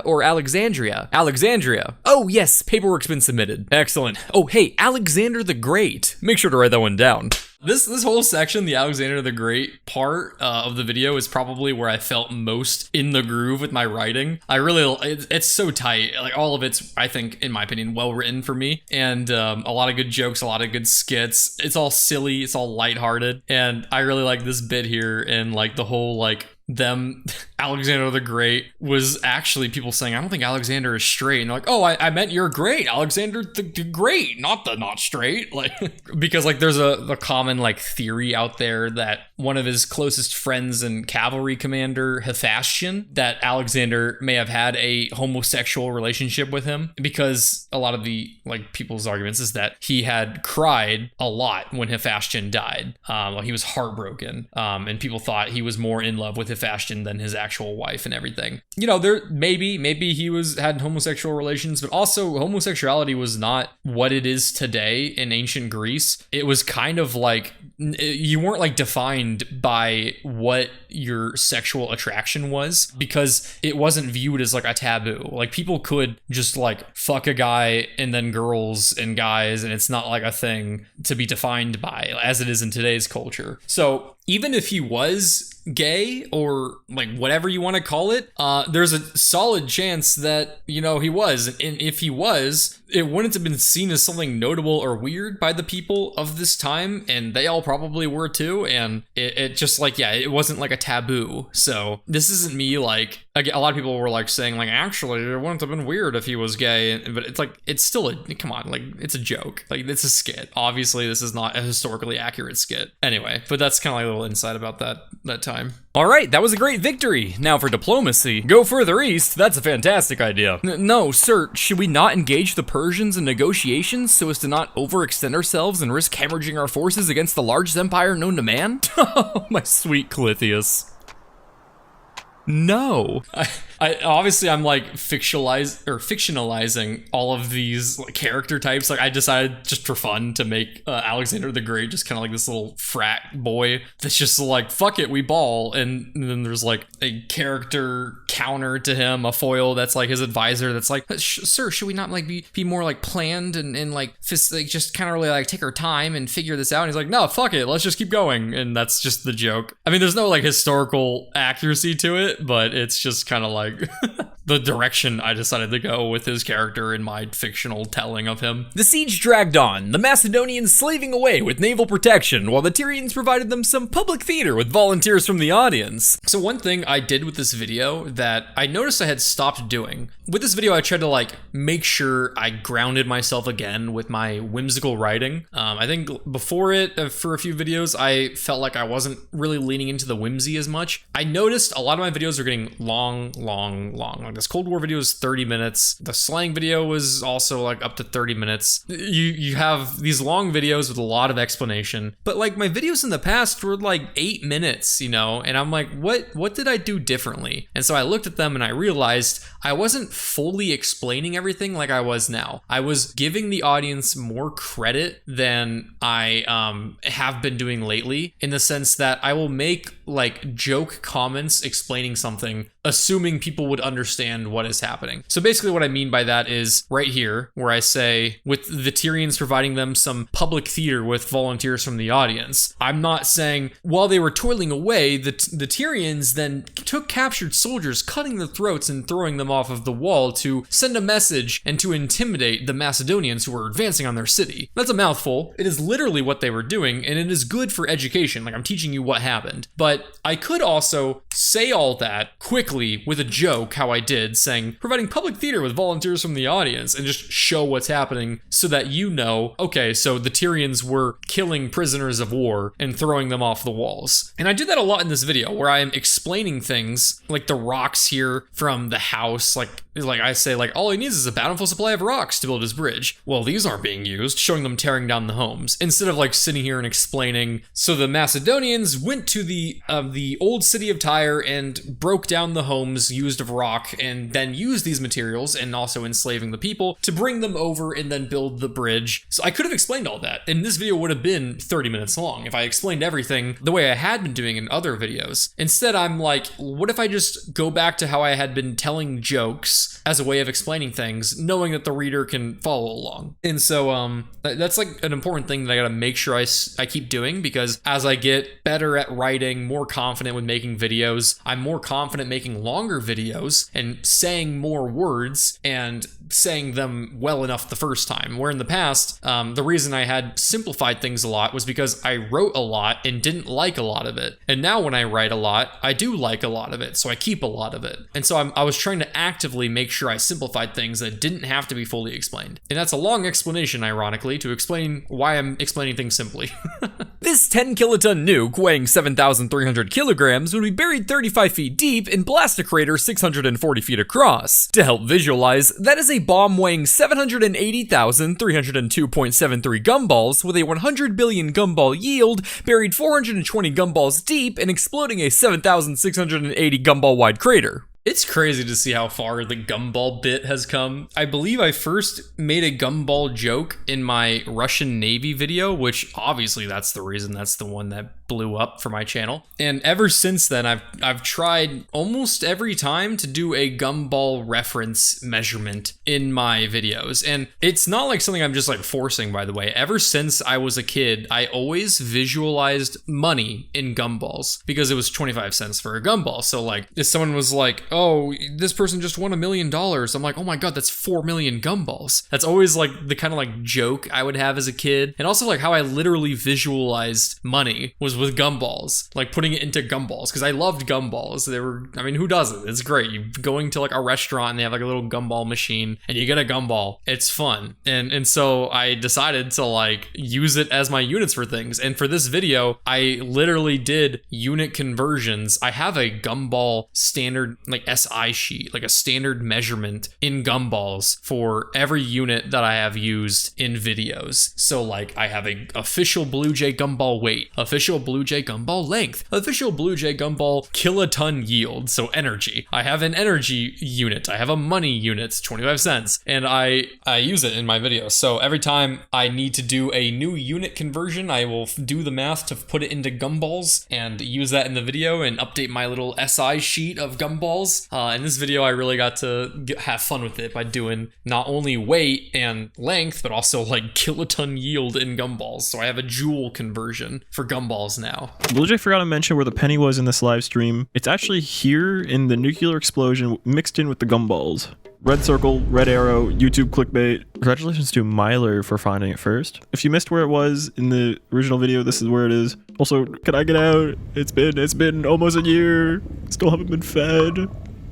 or Alexandria? Alexandria. Oh, yes. Paperwork's been submitted. Excellent. Oh, hey, Alexander the Great. Make sure to write that one down. This whole section, the Alexander the Great part of the video, is probably where I felt most in the groove with my writing. It's so tight. Like, all of it's, I think, in my opinion, well written for me. And a lot of good jokes, a lot of good skits. It's all silly, it's all lighthearted. And I really like this bit here, and like the whole like them, Alexander the Great was actually people saying, I don't think Alexander is straight. And they're like, oh, I meant you're great. Alexander the Great, not straight. Like, because like there's a common like theory out there that one of his closest friends and cavalry commander, Hephaestion, that Alexander may have had a homosexual relationship with him, because a lot of the like people's arguments is that he had cried a lot when Hephaestion died. Like he was heartbroken. And people thought he was more in love with Hephaestion than his actual wife and everything. You know, there maybe he had homosexual relations, but also homosexuality was not what it is today in ancient Greece. It was kind of like you weren't like defined by what your sexual attraction was, because it wasn't viewed as like a taboo. Like people could just like fuck a guy and then girls and guys, and it's not like a thing to be defined by as it is in today's culture. So even if he was gay or like whatever you want to call it, there's a solid chance that, you know, he was. And if he was, it wouldn't have been seen as something notable or weird by the people of this time, and they all probably were too. And it just like, yeah, it wasn't like a taboo. So this isn't me like, a lot of people were like saying like, actually it wouldn't have been weird if he was gay, but it's like, it's still come on, like it's a joke, like it's a skit. Obviously this is not a historically accurate skit anyway, but that's kind of like a little insight about that time. All right, that was a great victory. Now for diplomacy. Go further east. That's a fantastic idea. No, sir, should we not engage the Persians in negotiations so as to not overextend ourselves and risk hemorrhaging our forces against the largest empire known to man? Oh, my sweet Clythius. No. I obviously I'm like fictionalizing all of these like character types. Like I decided just for fun to make Alexander the Great just kind of like this little frat boy that's just like, fuck it, we ball. And then there's like a character counter to him, a foil that's like his advisor that's like, sir, should we not like be more like planned and like just kind of really like take our time and figure this out? And he's like, no, fuck it, let's just keep going. And that's just the joke. I mean, there's no like historical accuracy to it, but it's just kind of like the direction I decided to go with his character in my fictional telling of him. The siege dragged on, the Macedonians slaving away with naval protection, while the Tyrians provided them some public theater with volunteers from the audience. So one thing I did with this video that I noticed I had stopped doing, with this video I tried to like make sure I grounded myself again with my whimsical writing. I think before it, for a few videos, I felt like I wasn't really leaning into the whimsy as much. I noticed a lot of my videos are getting long. Like this Cold War video is 30 minutes. The slang video was also like up to 30 minutes. You have these long videos with a lot of explanation, but like my videos in the past were like 8 minutes, you know, and I'm like, what did I do differently? And so I looked at them and I realized I wasn't fully explaining everything like I was now. I was giving the audience more credit than I have been doing lately, in the sense that I will make like joke comments explaining something, assuming people would understand what is happening. So basically what I mean by that is right here, where I say, with the Tyrians providing them some public theater with volunteers from the audience, I'm not saying, while they were toiling away, the Tyrians then took captured soldiers, cutting their throats and throwing them off of the wall to send a message and to intimidate the Macedonians who were advancing on their city. That's a mouthful. It is literally what they were doing, and it is good for education. Like, I'm teaching you what happened. But I could also say all that quickly with a joke, how I did, saying, providing public theater with volunteers from the audience, and just show what's happening so that you know, okay, so the Tyrians were killing prisoners of war and throwing them off the walls. And I did that a lot in this video, where I am explaining things like the rocks here from the house, like I say, like, all he needs is a bountiful supply of rocks to build his bridge. Well, these aren't being used, showing them tearing down the homes, instead of like sitting here and explaining, so the Macedonians went to the old city of Tyre and broke down the homes used of rock, and then used these materials and also enslaving the people to bring them over and then build the bridge. So I could have explained all that, and this video would have been 30 minutes long if I explained everything the way I had been doing in other videos. Instead, I'm like, what if I just go back to how I had been telling jokes as a way of explaining things, knowing that the reader can follow along? And so that's like an important thing that I gotta make sure I keep doing, because as I get better at writing, more more confident with making videos. I'm more confident making longer videos and saying more words and saying them well enough the first time. Where in the past, the reason I had simplified things a lot was because I wrote a lot and didn't like a lot of it. And now when I write a lot, I do like a lot of it, so I keep a lot of it. And so I was trying to actively make sure I simplified things that didn't have to be fully explained. And that's a long explanation, ironically, to explain why I'm explaining things simply. This 10 kiloton nuke weighing 7,300 kilograms would be buried 35 feet deep and blast a crater 640 feet across. To help visualize, that is a bomb weighing 780,302.73 gumballs with a 100 billion gumball yield, buried 420 gumballs deep and exploding a 7,680 gumball wide crater. It's crazy to see how far the gumball bit has come. I believe I first made a gumball joke in my Russian Navy video, which obviously that's the reason, that's the one that blew up for my channel. And ever since then, I've tried almost every time to do a gumball reference measurement in my videos. And it's not like something I'm just like forcing, by the way. Ever since I was a kid, I always visualized money in gumballs because it was 25 cents for a gumball. So like if someone was like, oh, this person just won $1 million, I'm like, oh my God, that's 4 million gumballs. That's always like the kind of like joke I would have as a kid. And also like how I literally visualized money was with gumballs, like putting it into gumballs, because I loved gumballs. They were, I mean, who doesn't? It's great. You're going to like a restaurant and they have like a little gumball machine and you get a gumball. It's fun. And so I decided to like use it as my units for things. And for this video, I literally did unit conversions. I have a gumball standard like SI sheet, like a standard measurement in gumballs for every unit that I have used in videos. So like I have a official BlueJay gumball weight, official BlueJay gumball length, official BlueJay gumball kiloton yield, so energy. I have an energy unit, I have a money unit, 25 cents, and I use it in my videos. So every time I need to do a new unit conversion, I will do the math to put it into gumballs and use that in the video and update my little SI sheet of gumballs. In this video, I really got to have fun with it by doing not only weight and length, but also like kiloton yield in gumballs. So I have a joule conversion for gumballs now. BlueJay forgot to mention where the penny was in this live stream. It's actually here in the nuclear explosion mixed in with the gumballs. Red circle, red arrow, YouTube clickbait. Congratulations to Myler for finding it first. If you missed where it was in the original video, this is where it is. Also, can I get out? It's been almost a year. Still haven't been fed.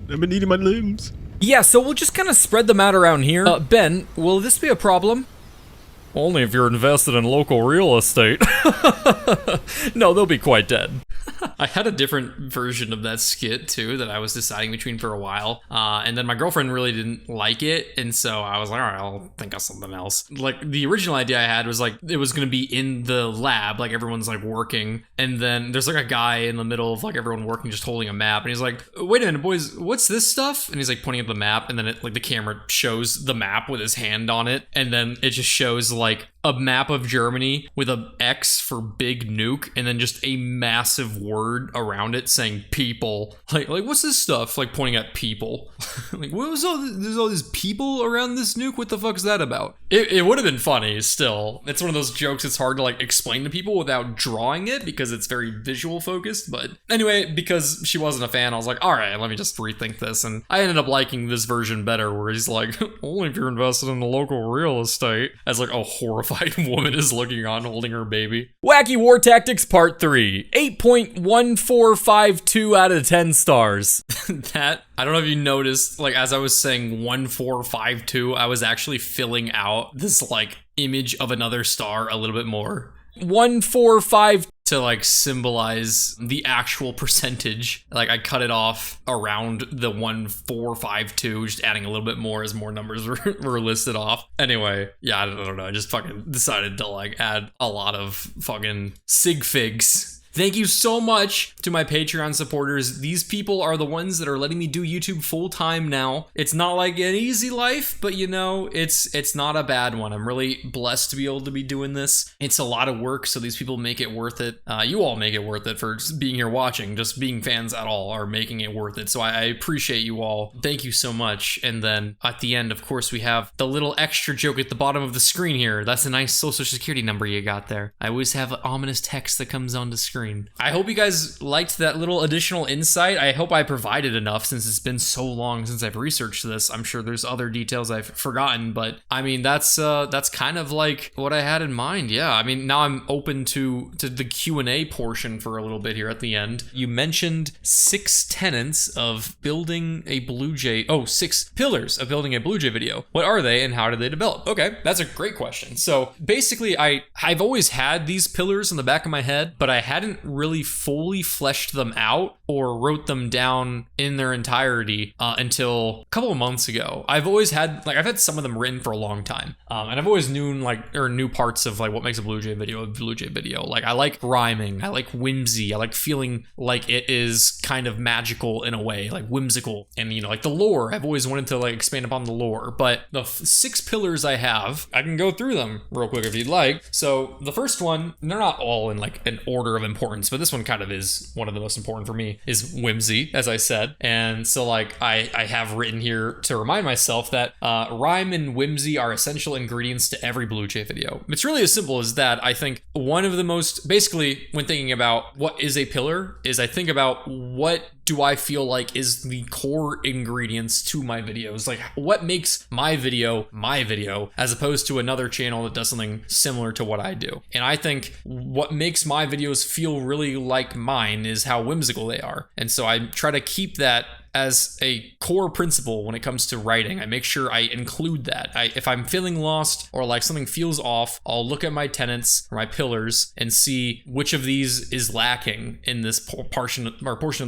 I've been eating my limbs. Yeah, so we'll just kind of spread them out around here. Ben, will this be a problem? Only if you're invested in local real estate. No, they'll be quite dead. I had a different version of that skit too that I was deciding between for a while, and then my girlfriend really didn't like it, and so I was like, all right, I'll think of something else. Like the original idea I had was like it was gonna be in the lab, like everyone's like working, and then there's like a guy in the middle of like everyone working just holding a map, and he's like, wait a minute boys, what's this stuff? And he's like pointing at the map, and then it like the camera shows the map with his hand on it, and then it just shows like a map of Germany with a X for big nuke, and then just a massive word around it saying people. Like what's this stuff? Like pointing at people. Like what was there's all these people around this nuke? What the fuck is that about? It would have been funny still. It's one of those jokes it's hard to like explain to people without drawing it because it's very visual focused. But anyway, because she wasn't a fan, I was like, all right, let me just rethink this. And I ended up liking this version better where he's like, only if you're invested in the local real estate, as like a horrified woman is looking on holding her baby. Wacky War Tactics Part 3, 8.1452 out of 10 stars. That, I don't know if you noticed, like as I was saying 1452, I was actually filling out this like image of another star a little bit more. 145 to like symbolize the actual percentage. Like I cut it off around the 1452, just adding a little bit more as more numbers were listed off. Anyway, yeah, I don't know. I just fucking decided to like add a lot of fucking sig figs. Thank you so much to my Patreon supporters. These people are the ones that are letting me do YouTube full time now. It's not like an easy life, but you know, it's not a bad one. I'm really blessed to be able to be doing this. It's a lot of work, so these people make it worth it. You all make it worth it for just being here watching. Just being fans at all are making it worth it. So I appreciate you all. Thank you so much. And then at the end, of course, we have the little extra joke at the bottom of the screen here. That's a nice social security number you got there. I always have ominous text that comes on the screen. screen. I hope you guys liked that little additional insight. I hope I provided enough since it's been so long since I've researched this. I'm sure there's other details I've forgotten, but I mean, that's kind of like what I had in mind. Yeah, I mean, now I'm open to the Q&A portion for a little bit here at the end. You mentioned 6 tenets of building a BlueJay, 6 pillars of building a BlueJay video. What are they and how did they develop? Okay, that's a great question. So basically, I've always had these pillars in the back of my head, but I hadn't really fully fleshed them out or wrote them down in their entirety until a couple of months ago. I've had some of them written for a long time, and I've always knew parts of like what makes a BlueJay video a BlueJay video. Like I like rhyming, I like whimsy, I like feeling like it is kind of magical in a way, like whimsical, and like the lore. I've always wanted to like expand upon the lore, but the 6 pillars I have, I can go through them real quick if you'd like. So the first one, they're not all in like an order of importance, but this one kind of is one of the most important for me, is whimsy, as I said. And so like I have written here to remind myself that rhyme and whimsy are essential ingredients to every BlueJay video. It's really as simple as that. I think one of the most, basically when thinking about what is a pillar, is I think about what do I feel like is the core ingredients to my videos? Like what makes my video, as opposed to another channel that does something similar to what I do. And I think what makes my videos feel really like mine is how whimsical they are. And so I try to keep that as a core principle when it comes to writing. I make sure I include that. If I'm feeling lost or like something feels off, I'll look at my tenets or my pillars and see which of these is lacking in this portion of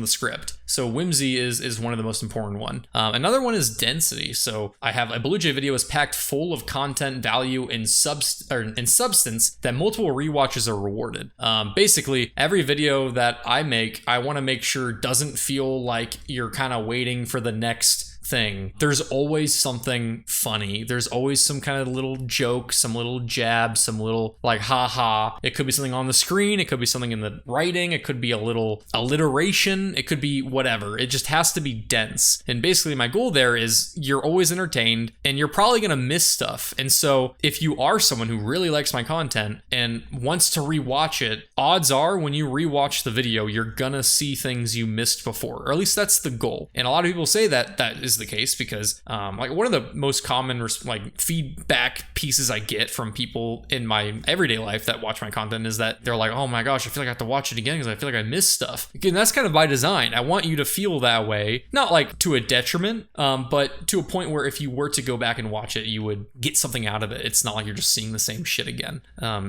the script. So whimsy is one of the most important one. Another one is density. So I have a BlueJay video is packed full of content, value, and substance that multiple rewatches are rewarded. Basically, every video that I make, I want to make sure doesn't feel like you're kind of waiting for the next thing. There's always something funny. There's always some kind of little joke, some little jab, some little like haha. It could be something on the screen. It could be something in the writing. It could be a little alliteration. It could be whatever. It just has to be dense. And basically my goal there is you're always entertained and you're probably going to miss stuff. And so if you are someone who really likes my content and wants to rewatch it, odds are when you rewatch the video, you're going to see things you missed before, or at least that's the goal. And a lot of people say that is the case because like one of the most common like feedback pieces I get from people in my everyday life that watch my content is that they're like, oh my gosh, I feel like I have to watch it again because I feel like I missed stuff. Again, that's kind of by design. I want you to feel that way, not like to a detriment, but to a point where if you were to go back and watch it, you would get something out of it. It's not like you're just seeing the same shit again.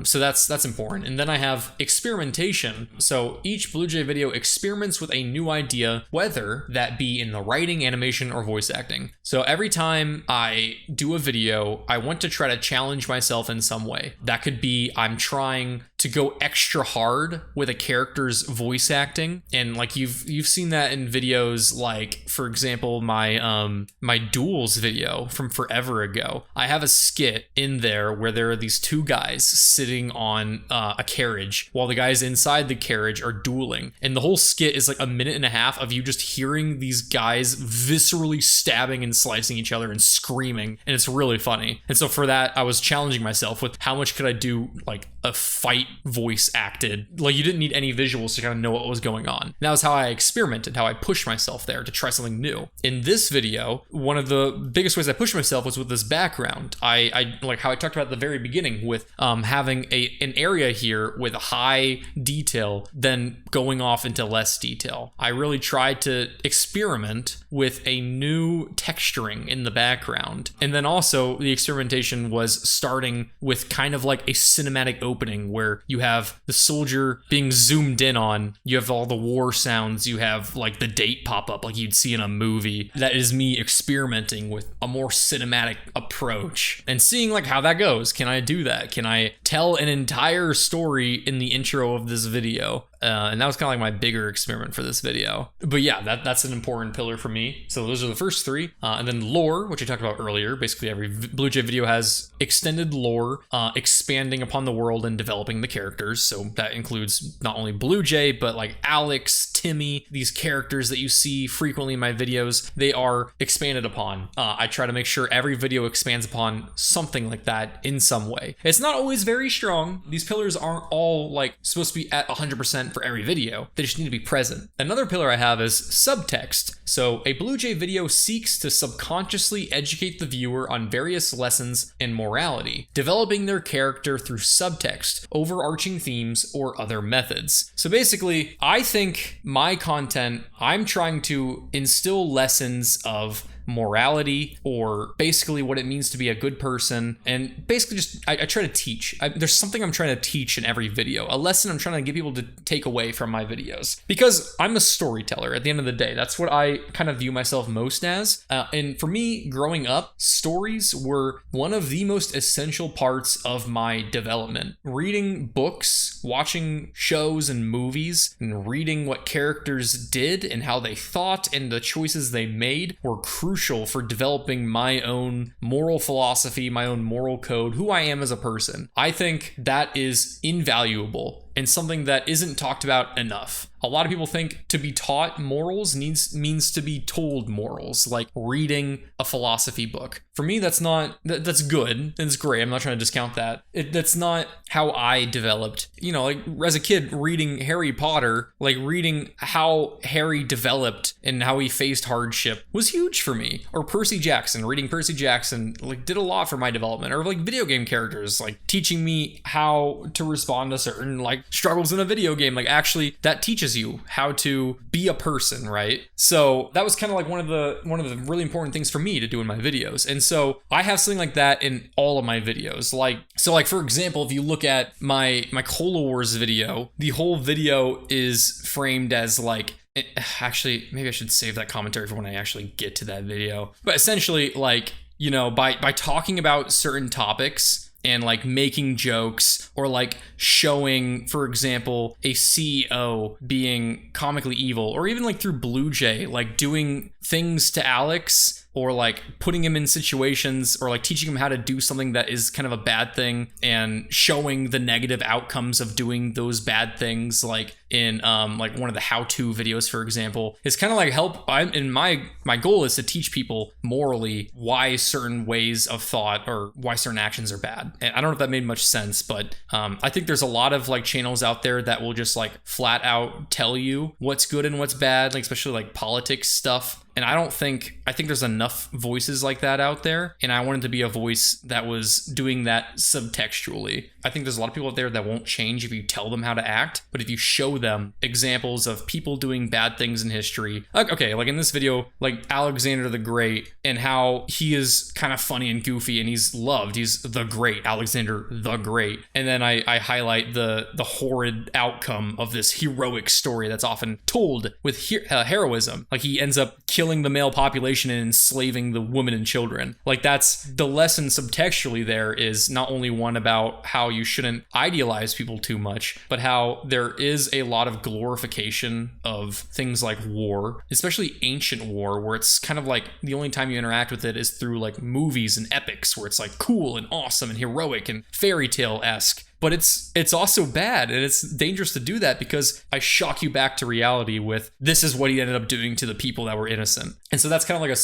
So that's important. And then I have experimentation. So each BlueJay video experiments with a new idea, whether that be in the writing, animation, or voice acting. So every time I do a video, I want to try to challenge myself in some way. That could be I'm trying to go extra hard with a character's voice acting, and like you've seen that in videos like, for example, my duels video from forever ago. I have a skit in there where there are these 2 guys sitting on a carriage while the guys inside the carriage are dueling, and the whole skit is like a minute and a half of you just hearing these guys viscerally stabbing and slicing each other and screaming, and it's really funny. And so for that, I was challenging myself with how much could I do like a fight voice acted. Like you didn't need any visuals to kind of know what was going on. And that was how I experimented, how I pushed myself there to try something new. In this video, one of the biggest ways I pushed myself was with this background. I like how I talked about at the very beginning with having an area here with high detail, then going off into less detail. I really tried to experiment with a new texturing in the background. And then also the experimentation was starting with kind of like a cinematic opening where you have the soldier being zoomed in on, you have all the war sounds, you have like the date pop up like you'd see in a movie. That is me experimenting with a more cinematic approach and seeing like how that goes. Can I do that? Can I tell an entire story in the intro of this video? And that was kind of like my bigger experiment for this video. But yeah, that's an important pillar for me. So those are the first 3. And then lore, which I talked about earlier. Basically every BlueJay video has extended lore, expanding upon the world and developing the characters. So that includes not only BlueJay, but like Alex, Timmy, these characters that you see frequently in my videos, they are expanded upon. I try to make sure every video expands upon something like that in some way. It's not always very strong. These pillars aren't all like supposed to be at 100% present for every video. They just need to be present. Another pillar I have is subtext. So a BlueJay video seeks to subconsciously educate the viewer on various lessons in morality, developing their character through subtext, overarching themes, or other methods. So basically, I think my content, I'm trying to instill lessons of morality, or basically what it means to be a good person, and basically just I try to teach. There's something I'm trying to teach in every video, a lesson I'm trying to get people to take away from my videos, because I'm a storyteller at the end of the day. That's what I kind of view myself most as, and for me, growing up, stories were one of the most essential parts of my development. Reading books, watching shows and movies, and reading what characters did and how they thought and the choices they made were crucial for developing my own moral philosophy, my own moral code, who I am as a person. I think that is invaluable and something that isn't talked about enough. A lot of people think to be taught morals means to be told morals, like reading a philosophy book. For me, that's good and it's great. I'm not trying to discount that. That's not how I developed. You know, like as a kid, reading Harry Potter, like reading how Harry developed and how he faced hardship was huge for me. Or Percy Jackson, reading Percy Jackson, like did a lot for my development. Or like video game characters, like teaching me how to respond to certain like struggles in a video game. Like actually that teaches you how to be a person, right? So that was kind of like one of the really important things for me to do in my videos. And so I have something like that in all of my videos. Like for example, if you look at my Cola Wars video, the whole video is framed as like, actually maybe I should save that commentary for when I actually get to that video. But essentially, like, you know, by talking about certain topics and like making jokes, or like showing, for example, a CEO being comically evil, or even like through BlueJay, like doing things to Alex, or like putting him in situations, or like teaching him how to do something that is kind of a bad thing and showing the negative outcomes of doing those bad things, like in like one of the how-to videos, for example. It's kind of like my goal is to teach people morally why certain ways of thought or why certain actions are bad. And I don't know if that made much sense, but I think there's a lot of like channels out there that will just like flat out tell you what's good and what's bad, like especially like politics stuff. And I think there's enough voices like that out there, and I wanted to be a voice that was doing that subtextually. I think there's a lot of people out there that won't change if you tell them how to act, but if you show them examples of people doing bad things in history, okay, like in this video, like Alexander the Great, and how he is kind of funny and goofy, and he's loved, he's the great, Alexander the Great, and then I highlight the horrid outcome of this heroic story that's often told with heroism, like he ends up killing the male population and enslaving the women and children. Like that's the lesson subtextually there, is not only one about how you shouldn't idealize people too much, but how there is a lot of glorification of things like war, especially ancient war, where it's kind of like the only time you interact with it is through like movies and epics, where it's like cool and awesome and heroic and fairy tale-esque. But it's also bad, and it's dangerous to do that, because I shock you back to reality with, this is what he ended up doing to the people that were innocent. And so that's kind of like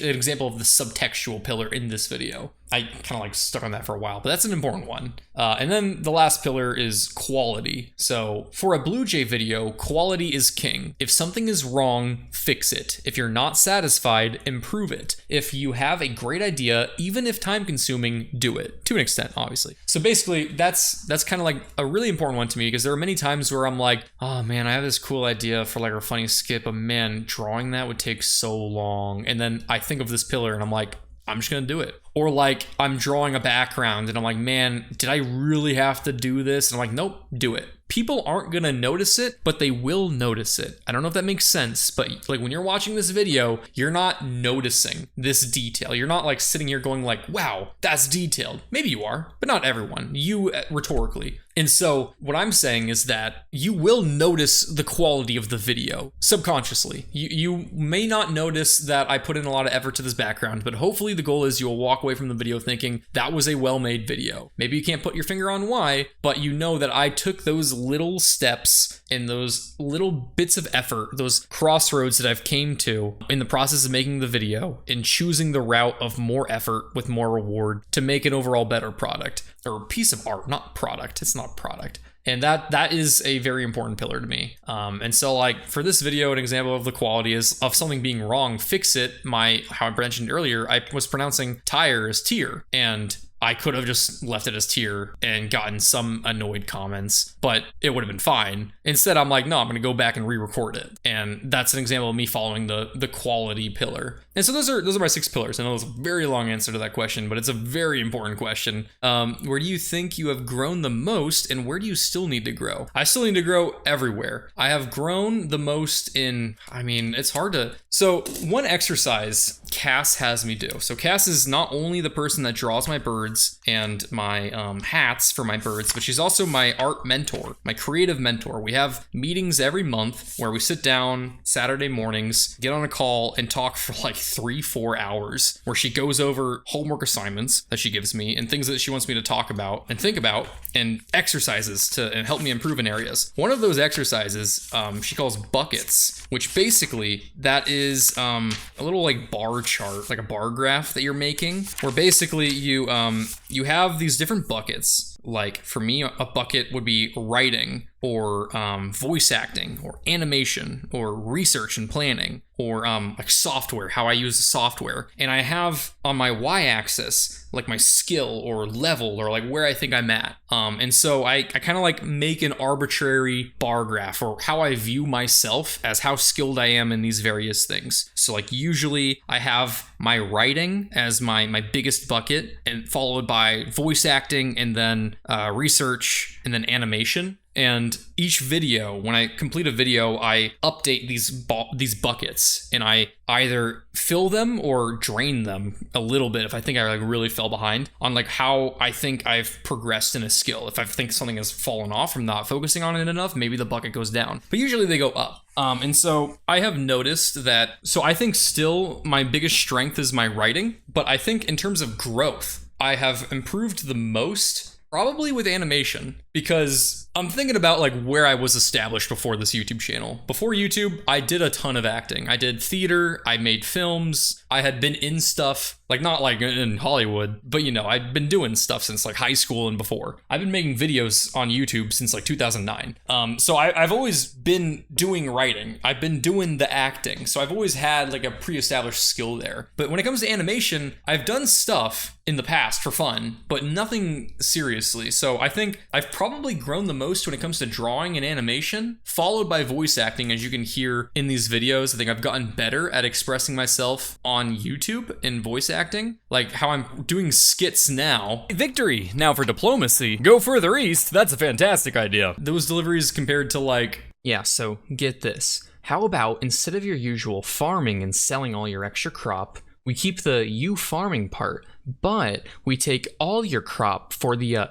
an example of the subtextual pillar in this video. I kind of like stuck on that for a while, but that's an important one. And then the last pillar is quality. So for a BlueJay video, quality is king. If something is wrong, fix it. If you're not satisfied, improve it. If you have a great idea, even if time consuming, do it. To an extent, obviously. So basically, that's kind of like a really important one to me, because there are many times where I'm like, oh man, I have this cool idea for like a funny skit, but man, drawing that would take so long. And then I think of this pillar and I'm like, I'm just gonna do it. Or like I'm drawing a background and I'm like, man, did I really have to do this? And I'm like, nope, do it. People aren't gonna notice it, but they will notice it. I don't know if that makes sense, but like when you're watching this video, you're not noticing this detail. You're not like sitting here going like, wow, that's detailed. Maybe you are, but not everyone. You rhetorically. And so what I'm saying is that you will notice the quality of the video subconsciously. You may not notice that I put in a lot of effort to this background, but hopefully the goal is you'll walk away from the video thinking that was a well-made video. Maybe you can't put your finger on why, but you know that I took those little steps and those little bits of effort, those crossroads that I've came to in the process of making the video, and choosing the route of more effort with more reward to make an overall better product, or piece of art, not product. It's not product. And that is a very important pillar to me. And so like for this video, an example of the quality is of something being wrong, fix it. How I mentioned earlier, I was pronouncing tire as tier, and I could have just left it as tier and gotten some annoyed comments, but it would have been fine. Instead, I'm like, no, I'm gonna go back and re-record it. And that's an example of me following the quality pillar. And so those are my 6 pillars. I know it's a very long answer to that question, but it's a very important question. Where do you think you have grown the most, and where do you still need to grow? I still need to grow everywhere. I have grown the most in, I mean, it's hard to, so one exercise Cass has me do. So Cass is not only the person that draws my birds and my hats for my birds, but she's also my art mentor, my creative mentor. We have meetings every month where we sit down Saturday mornings, get on a call, and talk for like 3-4 hours, where she goes over homework assignments that she gives me and things that she wants me to talk about and think about, and exercises to and help me improve in areas. One of those exercises she calls buckets, which basically that is a little like bar chart, like a bar graph that you're making, where basically you have these different buckets. Like for me, a bucket would be writing, or voice acting, or animation, or research and planning, or like software, how I use the software. And I have on my y-axis like my skill or level, or like where I think I'm at. And so I kind of like make an arbitrary bar graph, or how I view myself as how skilled I am in these various things. So like usually I have my writing as my biggest bucket, and followed by voice acting, and then research, and then animation. And each video, when I complete a video, I update these buckets, and I either fill them or drain them a little bit if I think I like really fell behind on like how I think I've progressed in a skill. If I think something has fallen off from not focusing on it enough, maybe the bucket goes down. But usually they go up. And so I have noticed that, so I think still my biggest strength is my writing, but I think in terms of growth, I have improved the most probably with animation, because I'm thinking about like where I was established before this YouTube channel. Before YouTube, I did a ton of acting. I did theater, I made films, I had been in stuff, like not like in Hollywood, but you know, I'd been doing stuff since like high school and before. I've been making videos on YouTube since like 2009. So I've always been doing writing. I've been doing the acting. So I've always had like a pre-established skill there. But when it comes to animation, I've done stuff in the past for fun, but nothing seriously. So I think I've probably grown the most when it comes to drawing and animation, followed by voice acting, as you can hear in these videos. I think I've gotten better at expressing myself on YouTube in voice acting, like how I'm doing skits now. Victory! Now for diplomacy. Go further east. That's a fantastic idea. Those deliveries compared to like, Yeah, so get this. How about instead of your usual farming and selling all your extra crop, we keep the you farming part, but we take all your crop for the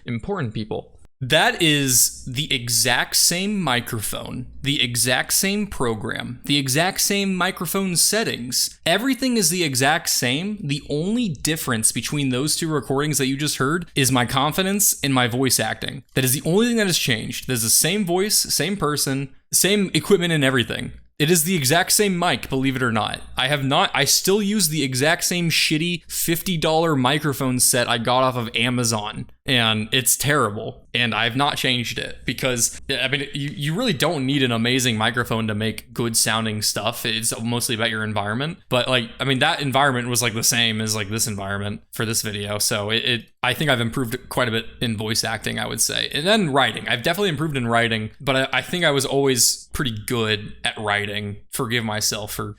important people. that is the exact same microphone, the exact same program, the exact same microphone settings. Everything is the exact same. The only difference between those two recordings that you just heard is my confidence in my voice acting. That is the only thing that has changed. There's the same voice, same person, same equipment and everything. It is the exact same mic, believe it or not. I still use the exact same shitty $50 microphone set I got off of Amazon, and it's terrible, and I've not changed it because, I mean, you really don't need an amazing microphone to make good sounding stuff. It's mostly about your environment, but like, I mean, that environment was like the same as like this environment for this video, so I think I've improved quite a bit in voice acting, I would say. And then writing. I've definitely improved in writing, but I think I was always pretty good at writing. Forgive myself for,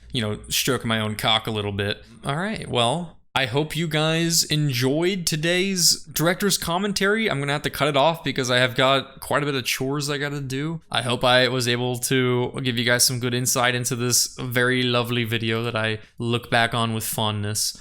stroking my own cock a little bit. All right, well, I hope you guys enjoyed today's director's commentary. I'm going to have to cut it off because I have got quite a bit of chores I got to do. I hope I was able to give you guys some good insight into this very lovely video that I look back on with fondness.